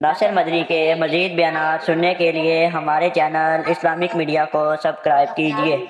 नासिर मदनी के मज़ीद बयानात सुनने के लिए हमारे चैनल इस्लामिक मीडिया को सब्सक्राइब कीजिए।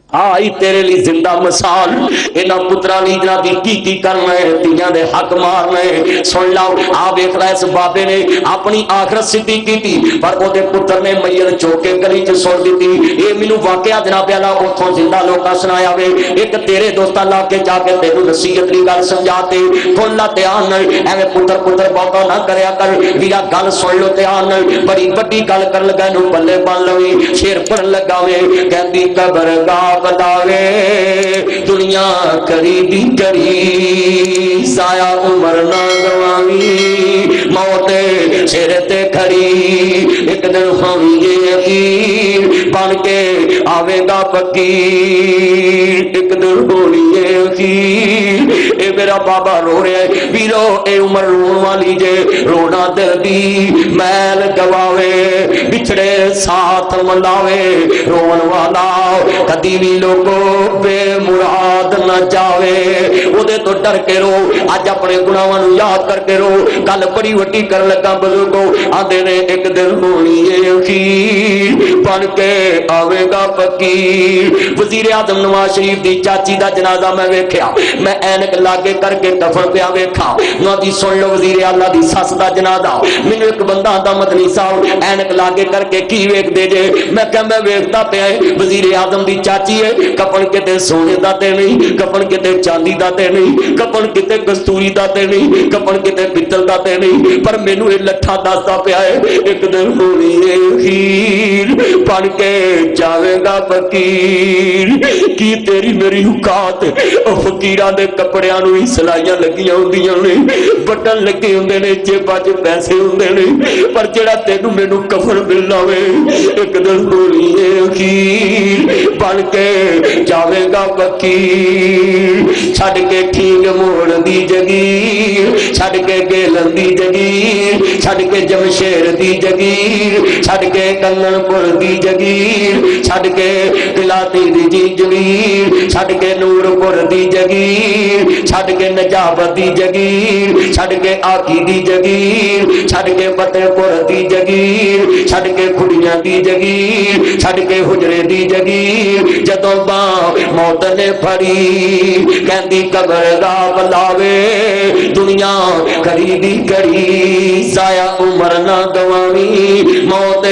आई तेरे लिए जिंदा मिसाल इन्हां पुत्रां दी जनाबी की करना है, तियां दे हक मारना है। सुन लाओ आ वेख लै, इस बाबे ने अपनी आखरत सिद्धी की पर ओदे पुत्र ने मैयत चुक के गली च सुट दी। ये मैनू वाकया जनाब अला उथों जिंदा लोकां सुनाया वे। एक तेरे दोस्तां ला के जाके तेनू नसीहत दी गल समझाते सुन ला ध्यान नाल, एवें पुत्र पुत्र बहुता ना करया कर वीरा, गल सुन लो ध्यान नाल। बड़ी वड्डी गल कर लगा नू बल्ले बन लवी, शेर पढ़न लगा वे कहंदी कबर गा बतावे दुनिया करीबी करी साया उम्र ना गवावी मौत सिर ते खड़ी एक दिन होंगे यकीन बन के आवेगा फकीर एक दिन होनी है यकीन। ए मेरा बाबा रो रहा है वीरो, ए उम्र रोन वाली जे, रोना दिल दी मैल गवावे बिछड़े साथ मलावे रोन वाला कदी भी लोगो बेमुराद न जावे। ओदे तो डर के रो, अज अपने गुनाहां नूं याद करके रो। गल बड़ी वड्डी कर लगा बुजुर्गो, आंदे ने एक दिन होनी है अखीर बन के आवेगा फकीर। वजीर आजम नवाज शरीफ दी चाची दा जनाजा मैं वेख्या, मैं ऐनक लागे करके दफन पिया वेखा ना दी। सुन लो वजीर आला दी सस दा जनाजा, मैनू एक बंदा आंदा मदनी साहब ऐनक लागे करके की वेखदे जे? मैं कहा मैं वेखदा पिया वजीर आजम दी चाची है, कपन किते सोने दा ते नहीं, कपन किते चांदी दा ते नहीं, कपन किते कस्तूरी दा ते नहीं, कपन किते पित्तल दा ते नहीं, पर मैनू ये लट्ठा दसदा पिया है एक दिन होनी है अखीर बन के जावेगा फकीर। की तेरी मेरी औकात फकीरां दे कपड़ियां नूं ही सलाइयां लगियां हुंदियां ने, बटन लगे हुंदे ने, जेबां च पैसे हुंदे ने, पर जेड़ा तैनूं मैनू कफन मिलना वे एक दिन होनी है अखीर बन के जावेगा फकीर। छड़ के ठीक मोड़ दी जगीर, छड़ के गेलन दी जगीर, छड़ के जमशेर दी जगीर, छड़ के कंगनपुर दी जगीर, छड़ के किलाती दी जगीर, छड़ के नूरपुर दी जगीर, छड़ के नजाबत दी जगीर, छड़ के आकी दी जगीर, छड़ के फतेहपुर दी जगीर, छड़ के खुड़ियां दी जगीर, छड़ के हुजरे दी जगीर। जदों मौत ने फड़ी कहंदी कबर दा बलावे दुनिया खरीदी करी साया उम्र ना गवावी मौत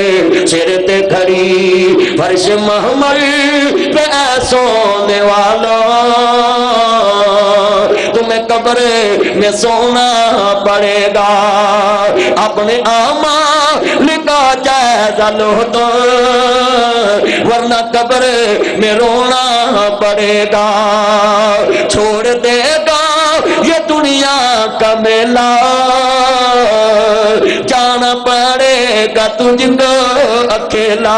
सिर ते खड़ी। फर्श महमल पे सोने वाला तुम्हें कब्र में सोना पड़ेगा, अपने आमा लिखा जायजा लो तो वरना कब्र में रोना पड़ेगा। छोड़ देगा ये दुनिया का मेला, जाना पड़ेगा तुझको अकेला।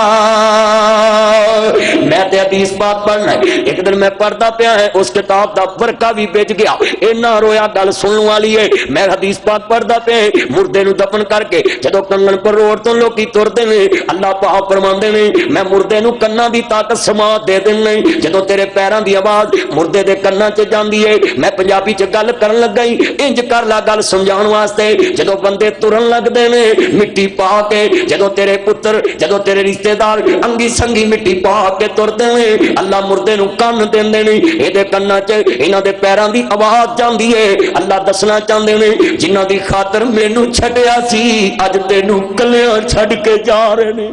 मैं ते हदीस पाक पढ़ना है, एक दिन मैं पढ़ता पिया है उस किताब का वर्का भी बेच गया, इन्ना रोया गल सुनने वाली है। मैं हदीस पाक पढ़ता पिया मुर्दे नूं दफन करके जदों कंगनपुर रोड तो लोग तुरते ने, अल्लाह पाक फरमांदे ने मैं मुर्दे नूं कन्नां दी ताकत समा दे देने। जदों तेरे पैरों की आवाज मुर्दे दे कन्नां च जांदी है, मैं पंजाबी च गल करन लगा ही इंज कर ला गल समझाउण वास्ते। जदों बंदे तुरन लगदे ने मिट्टी पा के, जदों तेरे पुत्र जदों तेरे रिश्तेदार अंगी संगी मिट्टी पा के तुरदे ने, अल्लाह मुर्दे नूं कन्न देंदे ने, इहदे कन्नां च इन्हां दे पैरां दी आवाज जांदी है। अल्लाह दसना चाहंदे ने जिन्हां दी खातर मैनू छड्डिया सी अज तैनू कल्लियां छड्ड के जा रहे ने,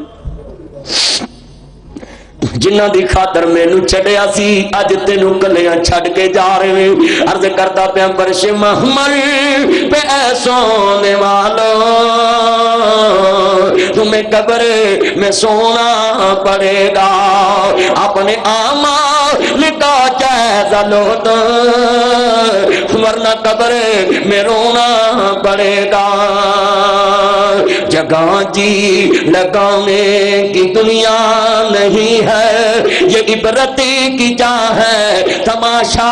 जिन्हां दी खातर मैनू छड्डिया सी अज तैनू कल्लियां छड्ड के जा रहे ने। अर्ज करदा पिया फर्श महमल पे सोने वालो तुम्हें कब्र में सोना पड़ेगा, अपने आमा लिखा जायजा लो तो वरना कब्र में रोना पड़ेगा। जगह जी लगाने की दुनिया नहीं है, ये इबरत की जा है तमाशा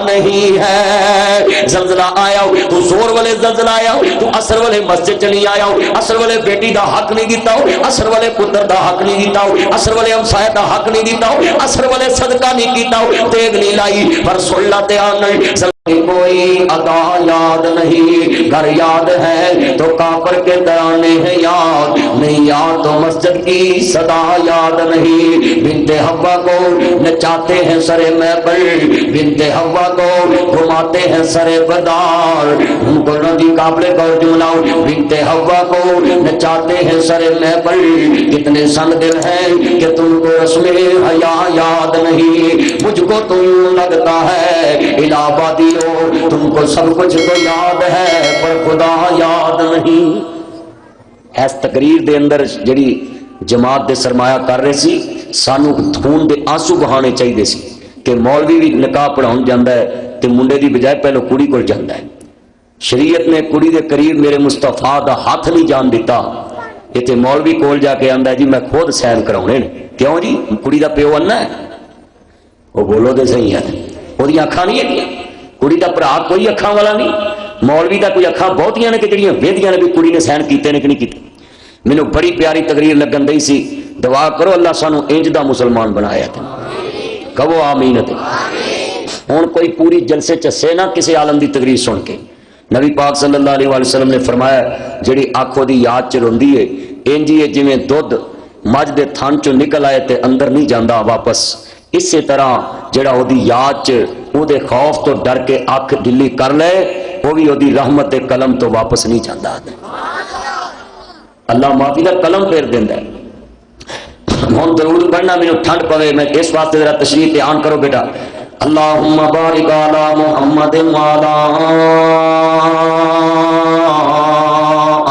नहीं है। जलजला आया तू जोर वाले जलजला आया, तू असर वाले मस्जिद चली आया, असर वाले बेटी का हक नहीं दिता, असर वाले पुत्र का हक नहीं दिता, असर वाले हमसाया का हक नहीं दिता, असर वाले सदका नहीं किया, तेग नहीं लाई। पर सुन ला ध्यान कोई अदा याद नहीं, घर याद है तो काफर के तराने हैं याद, नहीं याद तो मस्जिद की सदा याद नहीं। बिनते हव्वा को नचाते हैं सरे महफल, बिनते हव्वा को घुमाते हैं सरे बदार, उनको नदी काबले पर जुमलाओ। बिनते हव्वा को नचाते हैं सरे महफल, कितने संग दिल हैं कि तुमको रस्मे हया याद नहीं। मुझको तो यूं लगता है इलाहाबादी तुमको सब कुछ तो याद है पर खुदा याद नहीं। इस तकरीर दे अंदर जिहड़ी जमात दे सरमाया कर रहे सी, सानू खून दे आंसू बहाने चाहिए सी कि मौलवी भी निकाह पढ़ाउण जांदा है ते मुंडे दी बजाय पहले कुड़ी कोल जांदा है। शरीयत ने कुड़ी दे करीब मेरे मुस्तफा दा हाथ नहीं जान दिता, इत्थे मौलवी कोल जाके आंदा जी मैं खुद सैन कराउणे ने। क्यों जी? कुड़ी दा प्यो अन्ना है? वो बोलो तो सही है, ओहदी अखां नहीं है, कुड़ी का भरा कोई अखां वाला नहीं, मौलवी का कोई अखां बहुतियां ने कि जिहड़ियां वेदियां ने भी कुड़ी ने सहन कीते ने कि नहीं कीते। मैनू बड़ी प्यारी तकरीर लगन दई सी, दुआ करो अल्लाह सानू इंज दा मुसलमान बनाया ते कहो आमीन। हुण कोई पूरी जलसे चसे ना किसी आलम की तकरीर सुन के। नबी पाक सल्लल्लाहु अलैहि वसल्लम ने फरमाया जिहड़ी आखो दी याद च रोंदी है इंज ही है जिवें दुध मझ दे थन चों निकल आए ते अंदर नहीं जांदा वापस। इसे तरह जिहड़ा ओहदी याद च ओहदे खौफ तो डर के अख ढिली कर ले, वो भी ओहदी रहमत दे कलम तो वापस नहीं जाता। अल्लाह माफी का कलम फेर देंदा है। हुण दरूद पढ़ना मैनू ठंड पवे, मैं इस वास्ते जरा तशरीफ ध्यान करो बेटा। अल्लाहुम्मा बारिक अला मुहम्मद व अला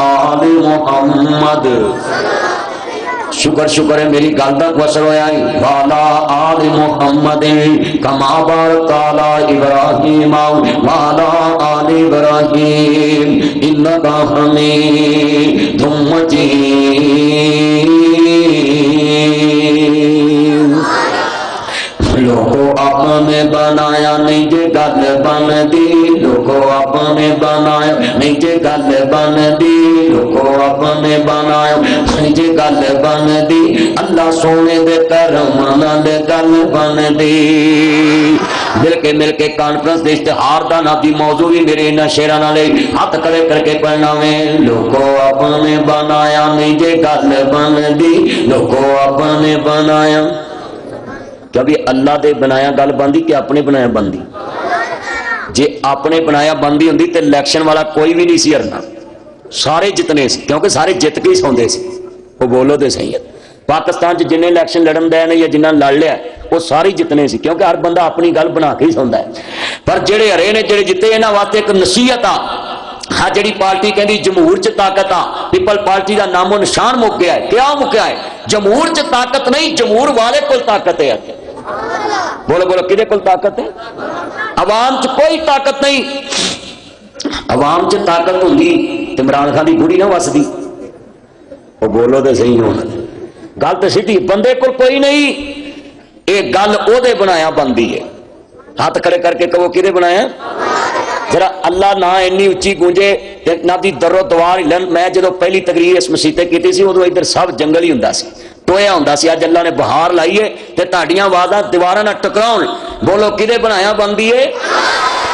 आलि मुहम्मद। शुक्र शुक्र है मेरी गल का असर होया। वाला आल मुहम्मद कमा बारक अला इब्राहीम वाला आल इब्राहीम इन्नका हमीदुम मजीद। लोगों आपने बनाया नहीं जे गल बन दी, लोगों आपने बनाया नहीं जे गल बन दी, लोगों आपने बनाया नहीं जे गल बन दी, अल्लाह सोने दे करम नाल गल बन दी। मिलके कॉन्फ्रेंस दे इश्तिहार दा ना दी मौजू भी मेरे इन्हां शेरां नाल हाथ खड़े करके पढ़ना में। लोगों आपने बनाया नहीं जे गल बन दी, लोगों आपने बनाया। कभी अल्लाह दे बनाया गल बनदी कि अपने बनाया बनदी? जे अपने बनाया बनदी हुंदी ते इलैक्शन वाला कोई भी नहीं सी हरना, सारे जितने सी, क्योंकि सारे जित के ही सौंदे सी। वो बोलो तो सही है। पाकिस्तान च जिन्ने इलैक्शन लड़न दे ने या जिन्ना लड़ लिया वो सारे जितने सी, क्योंकि हर बंदा अपनी गल बना के ही सौंदा है। पर जेड़े हरे ने जेड़े जिते इन्हां वास्ते एक नसीहत आ। हाँ जी पार्टी कहती जमहूर च ताकत आ, पीपल पार्टी का नामो निशान मुक गया है। क्या मुक्या है? जमहूर च ताकत नहीं, जमहूर वाले को ताकत है। बोलो बोलो किदे कोल ताकत है? अवाम च कोई ताकत नहीं। अवाम च ताकत होंदी ते इमरान खान की गुड़ी ना वसदी। वो बोलो तो सही हो, गल तो सीधी, बंदे कोल कोई नहीं। ये गल ओदे बनाया बनदी है। हाथ खड़े करके कहो किदे बनाया? जरा अल्लाह ना इन्नी उच्ची गूंजे ना दी दरो दवार हिलन। मैं जो पहली तकरीर इस मसीते की सी उदों इधर सब जंगल ही हुंदा सी, टोया हुंदा सी। अज अल्लाह ने बहार लाई है ते तुहाडियां आवाज़ां दीवारां नाल टकराउण। बोलो किदे बनाया बनदी है?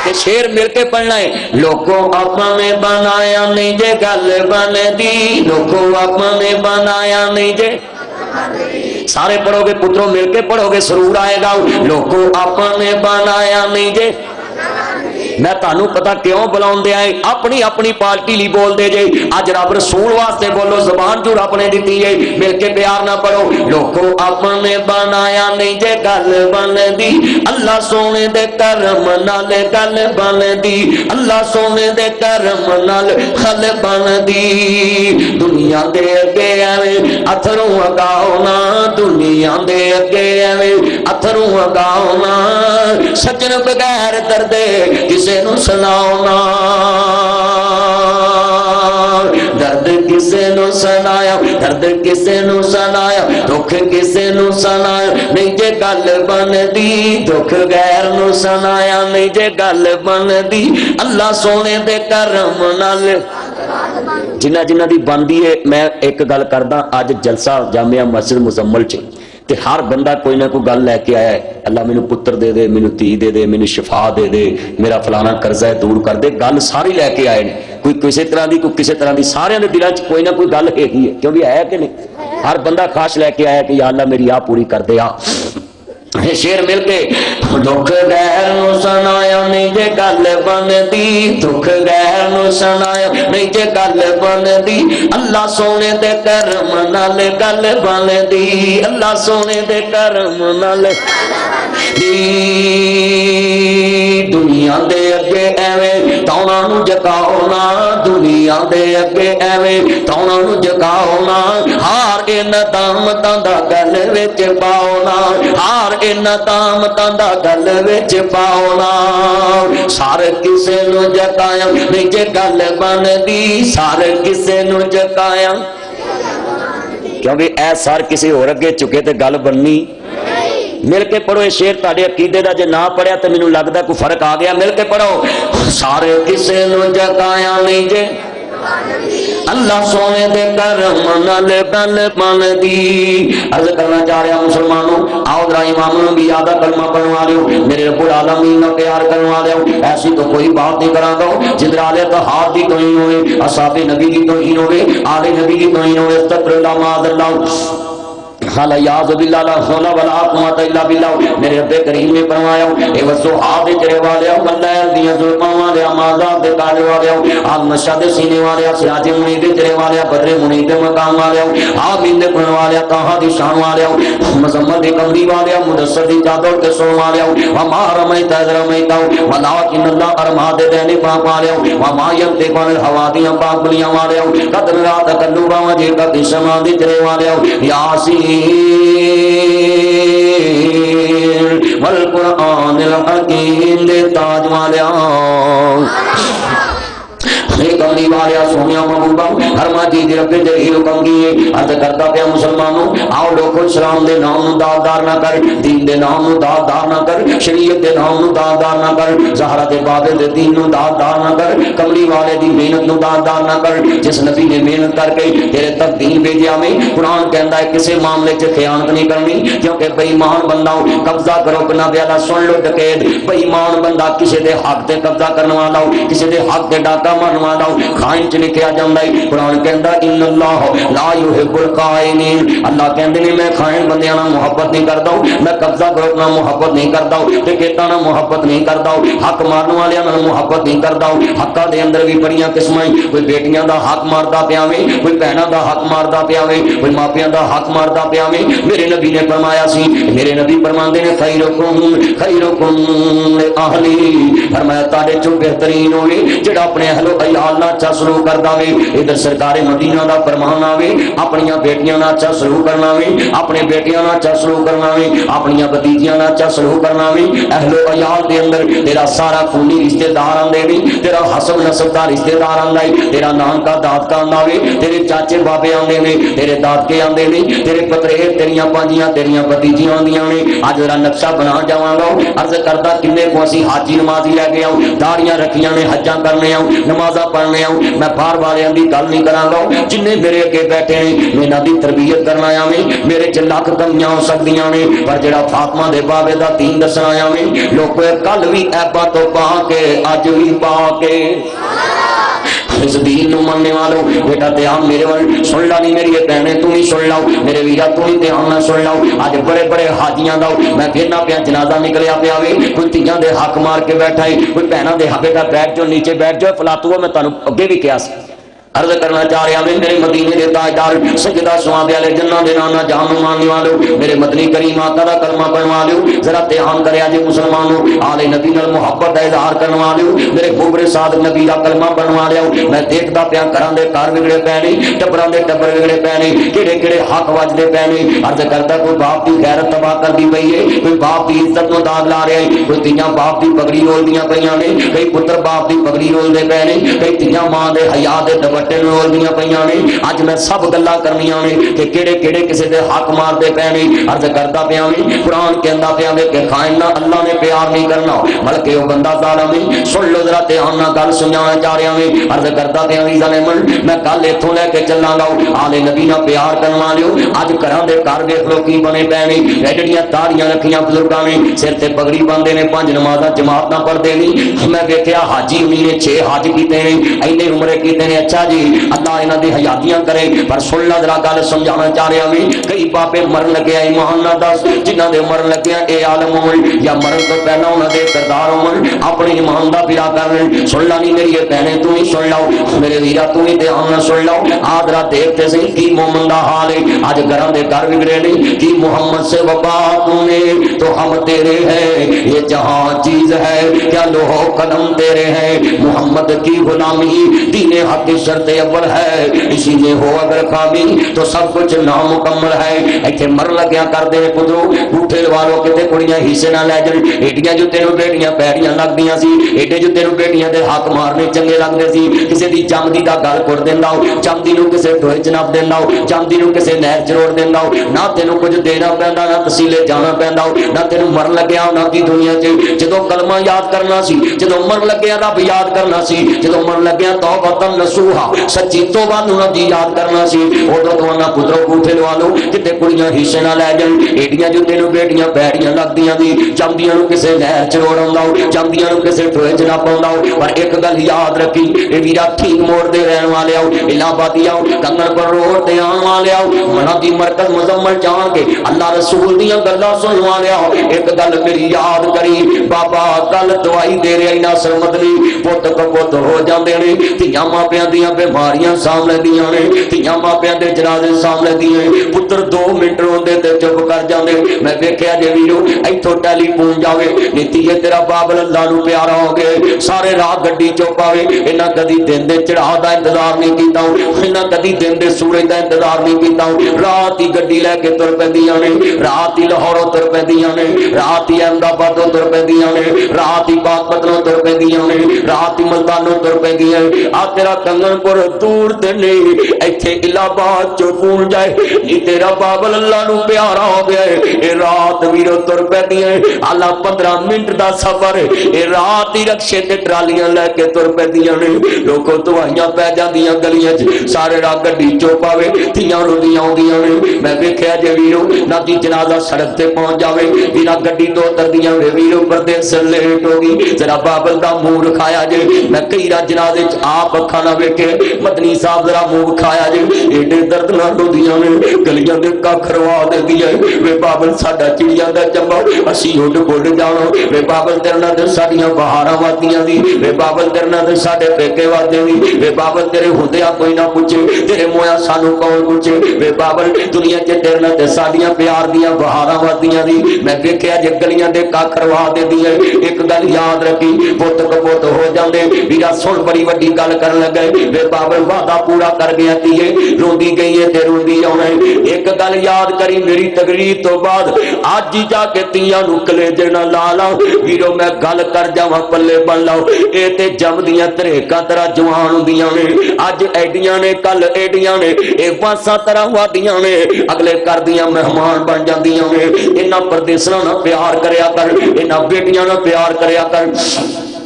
ते शेर मिलके पढ़ना है। लोगों आपने बनाया नहीं जे गल बनदी, लोगों आपने बनाया नहीं जे। सारे पढ़ोगे पुत्रों, मिलके पढ़ोगे जरूर आएगा। लोगों आपने बनाया नहीं जे। मैं तानू पता क्यों बुलाउंदे आए, अपनी अपनी पार्टी ली बोलते जे। अज रब रसूल वास्ते बोलो, जबान जो रब ने दी है, मिलके प्यार ना पढ़ो। लोगों आपने बनाया नहीं जे गल बनदी, अल्लाह सोने दे करम नाल गल बनदी, अल्लाह सोने दे करम नाल गल बनदी। दुनिया दे अगे एवें अथरू अगाओ ना, दुनिया दे अगे एवें अथरू अगाओ ना, सजन बगैर दर्दे किसे नू सुनाओ ना, दर्द किसे नू सुनाया, दर्द किसे नू सुनाया, दुख किसे नू सुनाया नहीं जे गल बनदी, दुख गैर नू सुनाया नहीं जे गल बनदी। अल्लाह सोने दे करम नाल जिन्ना जिन्ना दी बनदी है। मैं एक गल करदा, अज जलसा जामिया मस्जिद मुजम्मल च ते हर बंदा कोई ना कोई गल लैके आया है, अल्लाह मैनू पुत्र दे दे, मैनू धी दे दे, मैनू शिफा दे दे, मेरा फलाना कर्जा है दूर कर दे। गल सारी लैके आए ने, कोई किसी तरह की, कोई किसी तरह की, सारे के दिलों च कोई ना कोई गल है ही है, क्योंकि है कि नहीं। हर बंदा खाश लैके आया कि या अल्लाह मेरी आ पूरी कर दे। शेर मिल के दुख गैर नू सुनाया नहीं जे गल बनदी, दुख गैर नू सुनाया नहीं जे गल बनदी, अल्लाह सोने दे करम नाल गल बनदी, अल्लाह सोने दे करम नाल दुनिया दे अगे एवें तौना नू जगाओ ना, दुनिया दे अगे एवें तौना नू जगाओ ना, हार इन्हां तामतां दा गल विच पाओ ना, हार इन्हां तामतां दा गल विच पाओ ना। सारे किसे नू जगाया नहीं जे गल बनदी, सारे किसे नू जगाया, क्योंकि ऐ सार किसी होर अगे चुके ते गल बननी। मिल के पढ़ो ये शेर, तुहाडे अकीदे दा जे ना पढ़िया तो मैनूं लगदा कोई फर्क आ गया। मिल के पढ़ो। सारे किसे नूं जगाया नहीं जे अल्लाह सोने दे करम नाल गल बनदी। अर्ज करना चाह रहा मुसलमानों, आओ जरा इमाम नबी आदा कलमा पढ़वा लियो, मेरे रब्बुल आलमीन का प्यार करवा लियो। ऐसी तो कोई बात नहीं करांगा जिधर आले तो हाथ की तोहीन होवे, असाबे नबी की तोहीन होवे, आले नबी की तोहीन होवे, अस्तगफिरुल्लाह माअज़ल्लाह हाल याज़ बिल्लाह ला हौला वला कुव्वता इल्ला बिल्लाह। मेरे रब्बे करीम ने फरमाया ए वसो हाथ दे चढ़े वाले मल्लैल दियां जुल्मां वाले माज़ाब दे काले वाले आग नशा दे सीने वाले सिराज मुनी दे चढ़े वाले बदरे मुनी दे मकाम वाले आमीन दे पढ़ने वाले ताहा दी शान वाले मजम्मत दे कमरी वाले मुदस्सर दी चादर के सोन वाले व मा रमैता इज़ रमैता वलाकिन अल्लाह अरमा दे देने पाक वाले व मा यंतिकु अनिल हवा दियां पाक बलियां वाले कद रात कल्लुबा वजे का दिशमा दे चढ़े वाले यासीन वल कुरानिल हकीम दे ताज वालिया कमली वाले सोनिया महबूबा हरमा जी दी रब्बे जलील कमगी अर्ज करता पिया मुसलमानों, आओ लोगो इस्लाम दे नाम नूं दागदार ना कर, दीन दे नाम नूं दागदार ना कर, शरीयत दे नाम नूं दागदार ना कर, ज़हरा दे बाबे दे दीन नूं दागदार ना कर, कमली वाले दी मेहनत नूं दागदार ना कर। जिस नबी ने मेहनत करके तेरे तक दीन भेजिया में कुरान कहता है किसी मामले च खयानत नहीं करनी, क्योंकि बेईमान बंदा कब्जा करो बिना ब्याला सुन लो डकैत, बेईमान बंदा किसी दे हक ते कब्जा करने वाला, किसी दे हक ते डाका मारने वाला खाइन च लिखिया जाता है। कुरान कहता इन्नल्लाह ला युहिब्बुल खाइनीन, अल्लाह कहते ने मैं खाइन बंदियां नाल मुहब्बत नहीं करता, मैं कब्जा करो नाल मुहब्बत नहीं करता, डकैतां नाल मुहब्बत नहीं करता, हक मारन वालियां नाल मुहब्बत नहीं करता। हक्कां दे अंदर भी बड़ियां किस्मां, कोई बेटियां दा हक मारदा पिया वे, कोई भैणां दा हक मारदा पिया वे, कोई मापियां दा हक मारदा पिया वे। मेरे नबी ने फरमाया सी, मेरे नबी फरमांदे ने खैरुकुम li ahli, फरमाया ताडे चों बेहतरीन होवे जेड़ा अपने अहलो अयाल नाल अच्छा सलूक करदा वे। इधर सरकारे मदीना दा फरमान आवे अपनियां बेटियां नाल अच्छा सलूक करना वे, अपने बेटियां नाल अच्छा सलूक करना वे, अपनियां भतीजियां नाल अच्छा सलूक करना वे। अहलो अयाल दे अंदर तेरा सारा खूनी रिश्तेदार आंदे वे, तेरा हसब नसब दा रिश्तेदार आंदा है, तेरा नानका दादका आंदा वे, तेरे चाचे बाबे आंदे ने, तेरे दादके आंदे ने, तेरे पतरे तेरियां पांजियां तेरियां भतीजियां आंदियां ने। अज जरा नक्शा बना जावांगा, अर्ज करदा किन्ने को असीं हाजी नमाजी लैके आओ, दाड़ियां रखियां ने, हज्जां करने आओ, नमाज़ां पढ़ने आओ। मैं बाहर वालियां दी गल नहीं करांगा, जिन्ने मेरे अगे बैठे ने मैं इन्हां दी तरबियत करना आया में। मेरे च लख कमियां हो सकदियां ने, पर जेड़ा फातिमा दे बाबे दा दीन दसना आया में, लोको कल भी ऐबां तो पा के अज भी पा के इस दीन नूं मनने वालों बेटा ध्यान मेरे वाल सुन ला, नहीं मेरी भैने तू भी सुन लाओ, मेरे वीरा तू भी ध्यान ना सुन लाओ। अज बड़े बड़े हाजियां दा मैं कहना पिया जनाजा निकलिया पिया वे, कोई तियां दे हक मार के बैठा है, कोई भैनां दे हक बेटा बैठ जाओ नीचे बैठ जाओ फलातू। मैं तुहानूं अगे भी कहा अर्ज करना चाह रहा मैं, मेरे मदीने के ताजदार सजदा सुआदे वाले जन्ना दे नाना जान मानने वालों, मेरे मदनी करीम आका दा कलमा पढ़वा लो, जरा ध्यान करे जे मुसलमानों, आले नबी नाल मुहब्बत दा इजहार करवा लो, मेरे खूबरे साद नबी दा कलमा पढ़वा लियो। मैं देखदा पिया घरां दे घर विगड़े पै ने, टब्बरां दे टब्बर विगड़े पै ने, किहड़े किहड़े हक वजदे पै ने। अर्ज करदा कोई बाप दी गैरत तबाह करदी पई है, कोई बाप दी इज्जत नूं दाग ला रहा है, कोई तियां बाप दी पगड़ी रोलदियां पईयां ने, कई पुत्र बाप दी पगड़ी रोलदे पै ने, कई तियां मां दे हया दे दुपट्टे रोलदियां पईयां ने। अज मैं सब गल्लां करनियां ने कि किहड़े किहड़े किसी दे हक मारदे पे ने। अर्ज करदा पिया वे कुरान कहंदा पिया वे कि खाइना अल्लाह ने प्यार नहीं करना बल्कि वह बंदा जालिम है। सुन लो जरा ध्यान नाल गल सुनाना चाह रहा वे। अर्ज करदा पिया वी जालिमन मैं गल इत्थों लैके चलांगा आले नबी नाल प्यार करन वालिओ अज घरां दे घर वेख लो की बने पे ने। ਜਿਹੜੀਆਂ ਤਾੜੀਆਂ ਰੱਖੀਆਂ ਬਜ਼ੁਰਗਾਂ ਨੇ ਸਿਰ ਤੇ ਪਗੜੀ ਬੰਨਦੇ ਨੇ ਪੰਜ ਨਮਾਜ਼ਾਂ ਜਮਾਤਾਂ ਪੜ੍ਹਦੇ ਨੇ। ਮੈਂ ਵੇਖਿਆ ਹਾਜੀ ਹੁਣੀ ਨੇ 6 ਹੱਜ ਕੀਤੇ ਨੇ ਇੰਨੇ ਉਮਰੇ ਕੀਤੇ ਨੇ। ਅੱਛਾ ਜੀ ਅੱਲਾਹ ਇਹਨਾਂ ਦੀ ਹਯਾਤੀਆਂ ਕਰੇ ਪਰ ਸੁਣ ਲਾ ਜਰਾ ਗੱਲ ਸਮਝਾਉਣਾ ਚਾਹ ਰਿਹਾ ਵੀ ਕਈ ਬਾਬੇ ਮਰਨ ਲੱਗਿਆ ਇਮਾਨ ਨਾ ਦੱਸ ਜਿਨ੍ਹਾਂ ਦੇ ਮਰਨ ਲੱਗਿਆ ਇਹ ਆਲਮ ਹੋਣ ਜਾਂ ਮਰਨ ਤੋਂ ਪਹਿਲਾਂ ਉਹਨਾਂ ਦੇ ਕਿਰਦਾਰ ਹੋਣ ਆਪਣੇ ਇਮਾਨ ਦਾ ਫਿਰਾ ਕਰਨ। ਸੁਣ ਲਾ ਨਹੀਂ ਮੇਰੀ ਭੈਣੇ ਤੂੰ ਹੀ ਸੁਣ ਲਓ ਮੇਰੇ ਵੀਰਾ ਤੂੰ ਹੀ ਧਿਆਨ ਨਾਲ ਸੁਣ ਲਓ ਆਦਰਾ ਦੇਖਤੇ ਸਹੀ ਕੀ ਮੂਮਨ ਦਾ ਹਾਲ ਹੈ। ਅੱਜ ਘਰਾਂ ਦੇ ਘਰ ਵਿਗੜੇ ਨੇ ਕਿ मुहम्मद से वफा तूने तो हम तेरे हैं ये जहां चीज है क्या लोहो कदम तेरे हैं। मोहम्मद की गुलामी दीने हक की शर्त अव्वल है इसी में हो अगर खामी तो सब कुछ नामुकम्मल है। इत्थे मर लग्या करदे ने पुत्रो बूठे लवा लो किते कुड़ियां हिस्से ना लै जाण एडियां जो तेनों बेटियां पैड़ियां लगदियां सी एडे जो तेनों बेटियां दे हक मारने चंगे लगदे सी। किसे दी जमदी दा गल कर दिंदा जमदी नूं किसे टोए च नप दिंदा जमदी नूं किसे नहर च रोड़ दिंदा ना तेनों कुछ देना पैंदा ना तसीले जाना पैंदा ना तेनों मरन लग्या ना की दुनिया च जदों कलमा याद करना सी जदों मरन लग्या रब याद करना सी जदों मरन लग्या तौबतन नसूहा सच्ची तौबा नूं दी याद करना सी उदों तो ना पुत्रो बूठे लवा लो किते कुड़ियां हिस्से ना लै जाण एडियां जो तेनों बेटियां पैड़ियां लगदियां दी जमदियां नूं किसे नहर च रोड़ आउंदा जमदियां नूं किसे टोए च ना पाउंदा। पर एक गल याद रखी ए वीरा ठीक मोड़ दे रहण वाले आओ इलाहाबादी आओ कंगन पर रोड ते आउण वाले आओ मना दी मरकज मुजम्मल जान के अल्लाह रसूल दियां गल्लां सुनवा लिया। एक गल मेरी याद करी बाबा कल दवाई दे रहा नासर मदनी पुत कपुत हो जाते ने धियां मापियां दियां बीमारियां साम लैंदियां ने धियां मापियां दे जनाजे साम लैंदियां पुत्र 2 मिनट रोंदे ते चुप कर जांदे। मैं वेख्या जे वीरो इत्थों टैलीफोन जावे नीतीए तेरा बाबल अल्लाह नूं प्यारा हो गए सारे रात गड्डी चुप आवे इन्हां कदी दिन दे चढ़ाव दा इंतजार नहीं कीता इन्हां कदी दिन दे सूरज दा इंतजार नहीं कीता रात ही गड्डी लैके तुर पैंदियां ने रात ही लाहौरों तुर पैंदियां ने रात ही अहमदाबादों तुर पैंदियां ने रात ही पाकपतनों तुर पैंदियां ने रात ही मुल्तानों तुर पैंदियां आ तेरा कंगनपुर दूर ते नहीं इत्थे इलाहाबाद चो पूण जाए नी तेरा बाबल अल्लाह नूं प्यारा हो गया है ए रात वीरो तुर पैंदियां आला 15 मिनट दा सफर ए रात ही रक्शे ते ट्रालियां लैके तुर पैंदियां ने लोगों दवाइयां पै जांदियां गलियां च सारे रात गड्डी चो पावे थियां रोंदियां आउंदियां ने। मैं वेख्या जे वीरो ना दी जनाजा सड़क ते पहुंच जावे बिना गड्डी तो उतरदियां वे वीरो परदेस लेट हो गई जरा बाबल दा मुंह रखाया जे। मैं कई रात जनाजे च आप अखा ना वेखे मदनी साहब जरा मुंह खाया जे एडे दर्द नाल रोंदियां ने गलियां दे कख रवा दिंदियां वे बाबल साडा चिड़ियां दा चंबा असी उड बुड जाणो वे बाबल तेरे नाल ते साडियां बहारां वादियां दी वे बाबल तेरे नाल ते साडे पेके वादे दी वे बाबल तेरे हुंदिया कोई ना पुछे तेरे मोया सानू कौन पुछे वे बाबल दुनिया च तेरे नाल ते साडियां प्यार दियां बहारां वादियां दी। मैं वेख्या जे गलियां दे कख रवा दिंदियां एक गल याद रखी पुत कपुत हो जांदे वीरा सुन बड़ी वड्डी गल करन लगे वे बाबल वादा पूरा कर गया तीए रोंदी गई है ते रोंदी आउणा एक गल याद करी मेरी तकरीर तो बाद अज ही जाके तियां नूं कलेजे नाल ला ला वीरो मैं गल कर जावां पल्ले बन लाओ ए ते जमदियां धरेकां तरह जवान हुंदियां ने अज एडियां ने कल एडियां ने ए वासां तरह वादियां ने अगले कर दियां मेहमान बन जांदियां ने। इन्हां परदेसां नाल प्यार करया कर इन्हां बेटियां नाल प्यार करया कर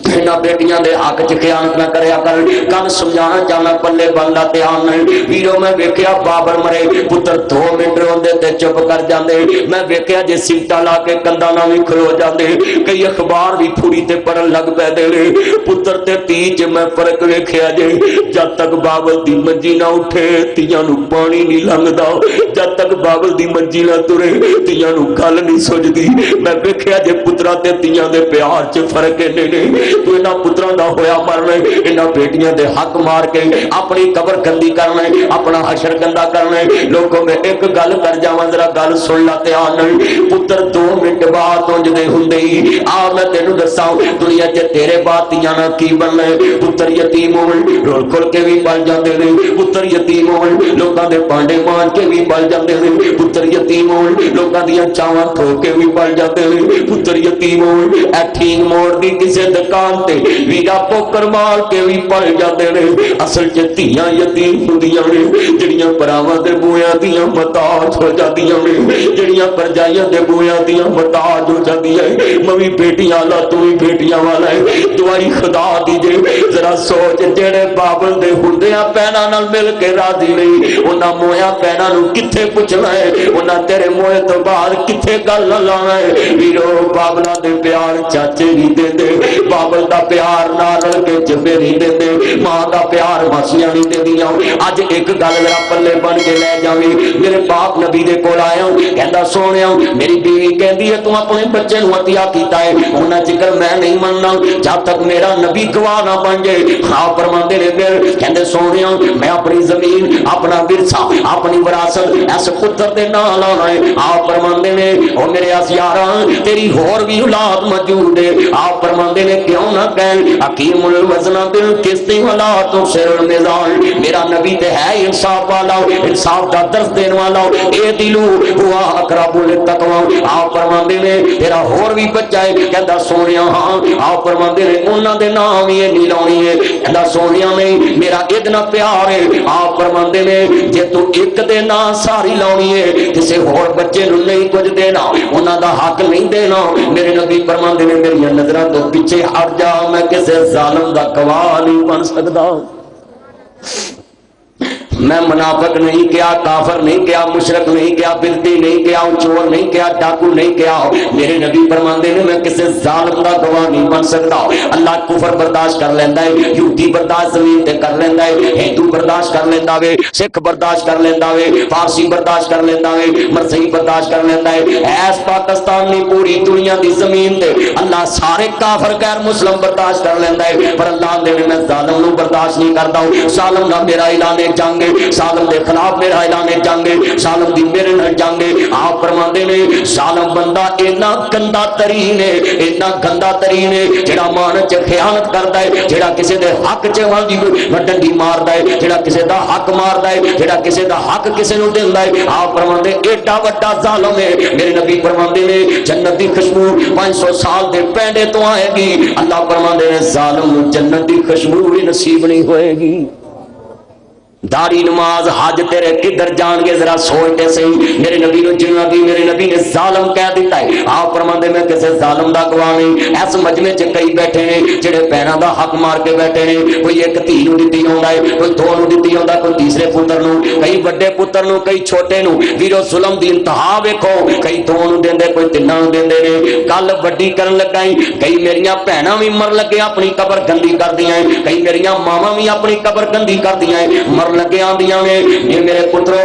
इन्हां बेटियां दे हक च खयानत ना करया कर कल समझाना चाहना पल्ले बंदा ध्यान नहीं वीरो मैं वेख्या बाबर मरे पुत्र 2 मिनट रोंदे ते चुप कर जांदे। मैं वेख्या जे सीटा ला के कंधा नाल भी खलो जांदे कई अखबार भी फूरी ते पढ़न लग पैंदे ने पुत्र ते धी च मैं फर्क वेख्या जे जद तक बाबल दी मंजी ना उठे तियां नूं पानी नहीं लंघदा जद तक बाबल दी मंजी ना तुरे तियां नूं गल नहीं सुझदी। मैं वेख्या जे पुत्रा ते तियां दे प्यार च फर्क इन्ने ने तू इन्हां पुत्रां दा होया मरना इन्हां बेटियां दे हक मार के अपनी कबर गंदी करना अपना हशर गंदा करना। लोगों में एक गल कर जावां जरा गल सुन ला ध्यान नाल पुत्र 2 मिनट बाद उंजदे हुंदे ही आ मैं तैनूं दसां दुनिया च तेरे बाद तियां नाल की बनना पुत्र यतीम होण रोल खोल के भी पल जांदे ने पुत्र यतीम होण लोकां दे भांडे मांज के भी पल जांदे ने पुत्र यतीम होण लोकां दीयां चावां खो के भी पल जांदे ने पुत्र यतीम होण ऐ ठीक मोड़ दी किसे दुकान मैदान ते वीरा पोकर मार के भी पड़ जाते ने। असल च धीआं यतीम हुंदियां ने जिहड़ियां भरावां दे बोयां दियां मताज हो जांदियां ने, जिहड़ियां परजाइयां दे बोयां दियां मताज हो जांदियां। मैं भी बेटियां वाला तू भी बेटियां वाला है, दुआई खुदा दी जे जरा सोच जेड़े बाबल दे हुंदियां पैना नाल मिल के राजी नहीं उन्हां मोया पैना नूं कित्थे पुछना है, उन्हां तेरे मोए तो बाद कित्थे गल लाना है। वीरो बाबला दे प्यार चाचे नहीं देंदे, बाबल दा प्यार नाल रल के जब्बे नहीं देंदे, मां दा प्यार मासियां नहीं देंदियां। अज एक गल जरा पल्ले बन के लै जावी। मेरे बाप नबी दे कोल आया कहंदा सोहणिया मेरी बीवी कहंदी है तू अपने बच्चे नूं हत्या कीता है, उन्हां चिकर मैं नहीं मनना जब तक मेरा नबी गवाह ना बन जाए। हाँ फरमांदे ने फिर कहंदे सोहणिया मैं अपनी जमीन अपना विरसा अपनी विरासत इस पुत्र दे नां लाना है। आप फरमांदे ने ओ मेरे यारा तेरी होर भी औलाद मौजूद है। आप फरमांदे ने क्यों ना कह हकीमुल वज़न बिल किस्ती वला तुसिरुल मिज़ान, मेरा नबी ते है इंसाफ वाला, इंसाफ दा दर्स देने वाला। ए दिलू हुआ अकरबुल तकवा। आप फरमांदे ने तेरा होर भी बच्चा है, कहंदा सोहणिया हां। आप फरमांदे ने उन्हां दे नाम ही नहीं लाउणी है, कहंदा सोहणिया नहीं मेरा इहदे नाल प्यार है। आप फरमांदे ने जे तू एक दे नाम सारी लाउणी है किसी होर बच्चे नूं नहीं कुछ देना, उन्हां दा हक नहीं देना। मेरे नबी फरमांदे ने मेरी नजरां तो पीछे हट जा, मैं किसी जालिम दा गवाह नहीं बन सकदा। मैं मुनाफिक नहीं किया, काफर नहीं किया, मुशरक नहीं किया, बिरती नहीं किया, चोर नहीं किया, डाकू नहीं किया। मेरे नबी फरमांदे ने मैं किसी जालिम दा गवाह नहीं बन सकता। अल्लाह कुफर बर्दाश्त कर लेंदा है, यहूदी बर्दाश्त जमीन ते कर लेंदा है, हिंदू बर्दाश्त कर लेंदा वे, सिख बर्दाश्त कर लेंदा वे, फारसी बर्दाश्त कर लेंदा वे, मरसई बर्दाश्त कर लेंदा है। ऐस पाकिस्तान नहीं पूरी दुनिया दी जमीन ते अल्लाह सारे काफर गैर मुस्लिम बर्दाश्त कर लेंदा है, पर अल्लाह दे मैं जालिम नूं बर्दाश्त नहीं करदा। जालिम दा मेरा ऐलान है जंग, सालम के खिलाफ मेरा ऐलान जंग, सालम की मेरे नाल जंग। आप फरमांदे ने सालम बंदा इन्ना गंदा तरीन है, इन्ना गंदा तरीन है जेड़ा मान च खयानत करता है, जेड़ा किसी दे हक च डंडी मारदा है, जेड़ा किसी दा हक मारदा है, जेड़ा किसी दा हक किसी नूं दिंदा है। आप फरमांदे एडा वड्डा जालिम है। मेरे नबी फरमांदे ने जन्नत दी खुशबू 500 साल दे पैंडे तो आएगी। अल्लाह फरमांदे ने जालिम नूं जन्नत दी खुशबू भी नसीब नहीं होएगी। दारी नमाज हज तेरे किधर जाएंगे जरा सोचते सही। मेरे नबी ने जिन्ना भी मेरे नबी ने जालम कह दिता है। आप फरमांदे मैं किसी जालम दा गवाह नहीं। इस मजमे च कई बैठे ने जेड़े भैणां दा हक मार के बैठे ने, कोई एक धी नूं दित्ती आउंदा है, कोई दो नूं दित्ती आउंदा, कोई तीसरे पुत्र नूं, कई वड्डे पुत्र नूं, कई छोटे नूं। वीरो जुल्म दी इंतहा वेखो, कई दो नूं देंदे, कोई तिन्नां नूं देंदे ने। गल वड्डी करन लगा कई मेरियां भैणां भी मर लगे अपनी कबर गंदी करदियां, कई मेरियां मावां भी अपनी कबर गंदी करदियां, मर लगे आंदियां ने। ये मेरे पुत्रो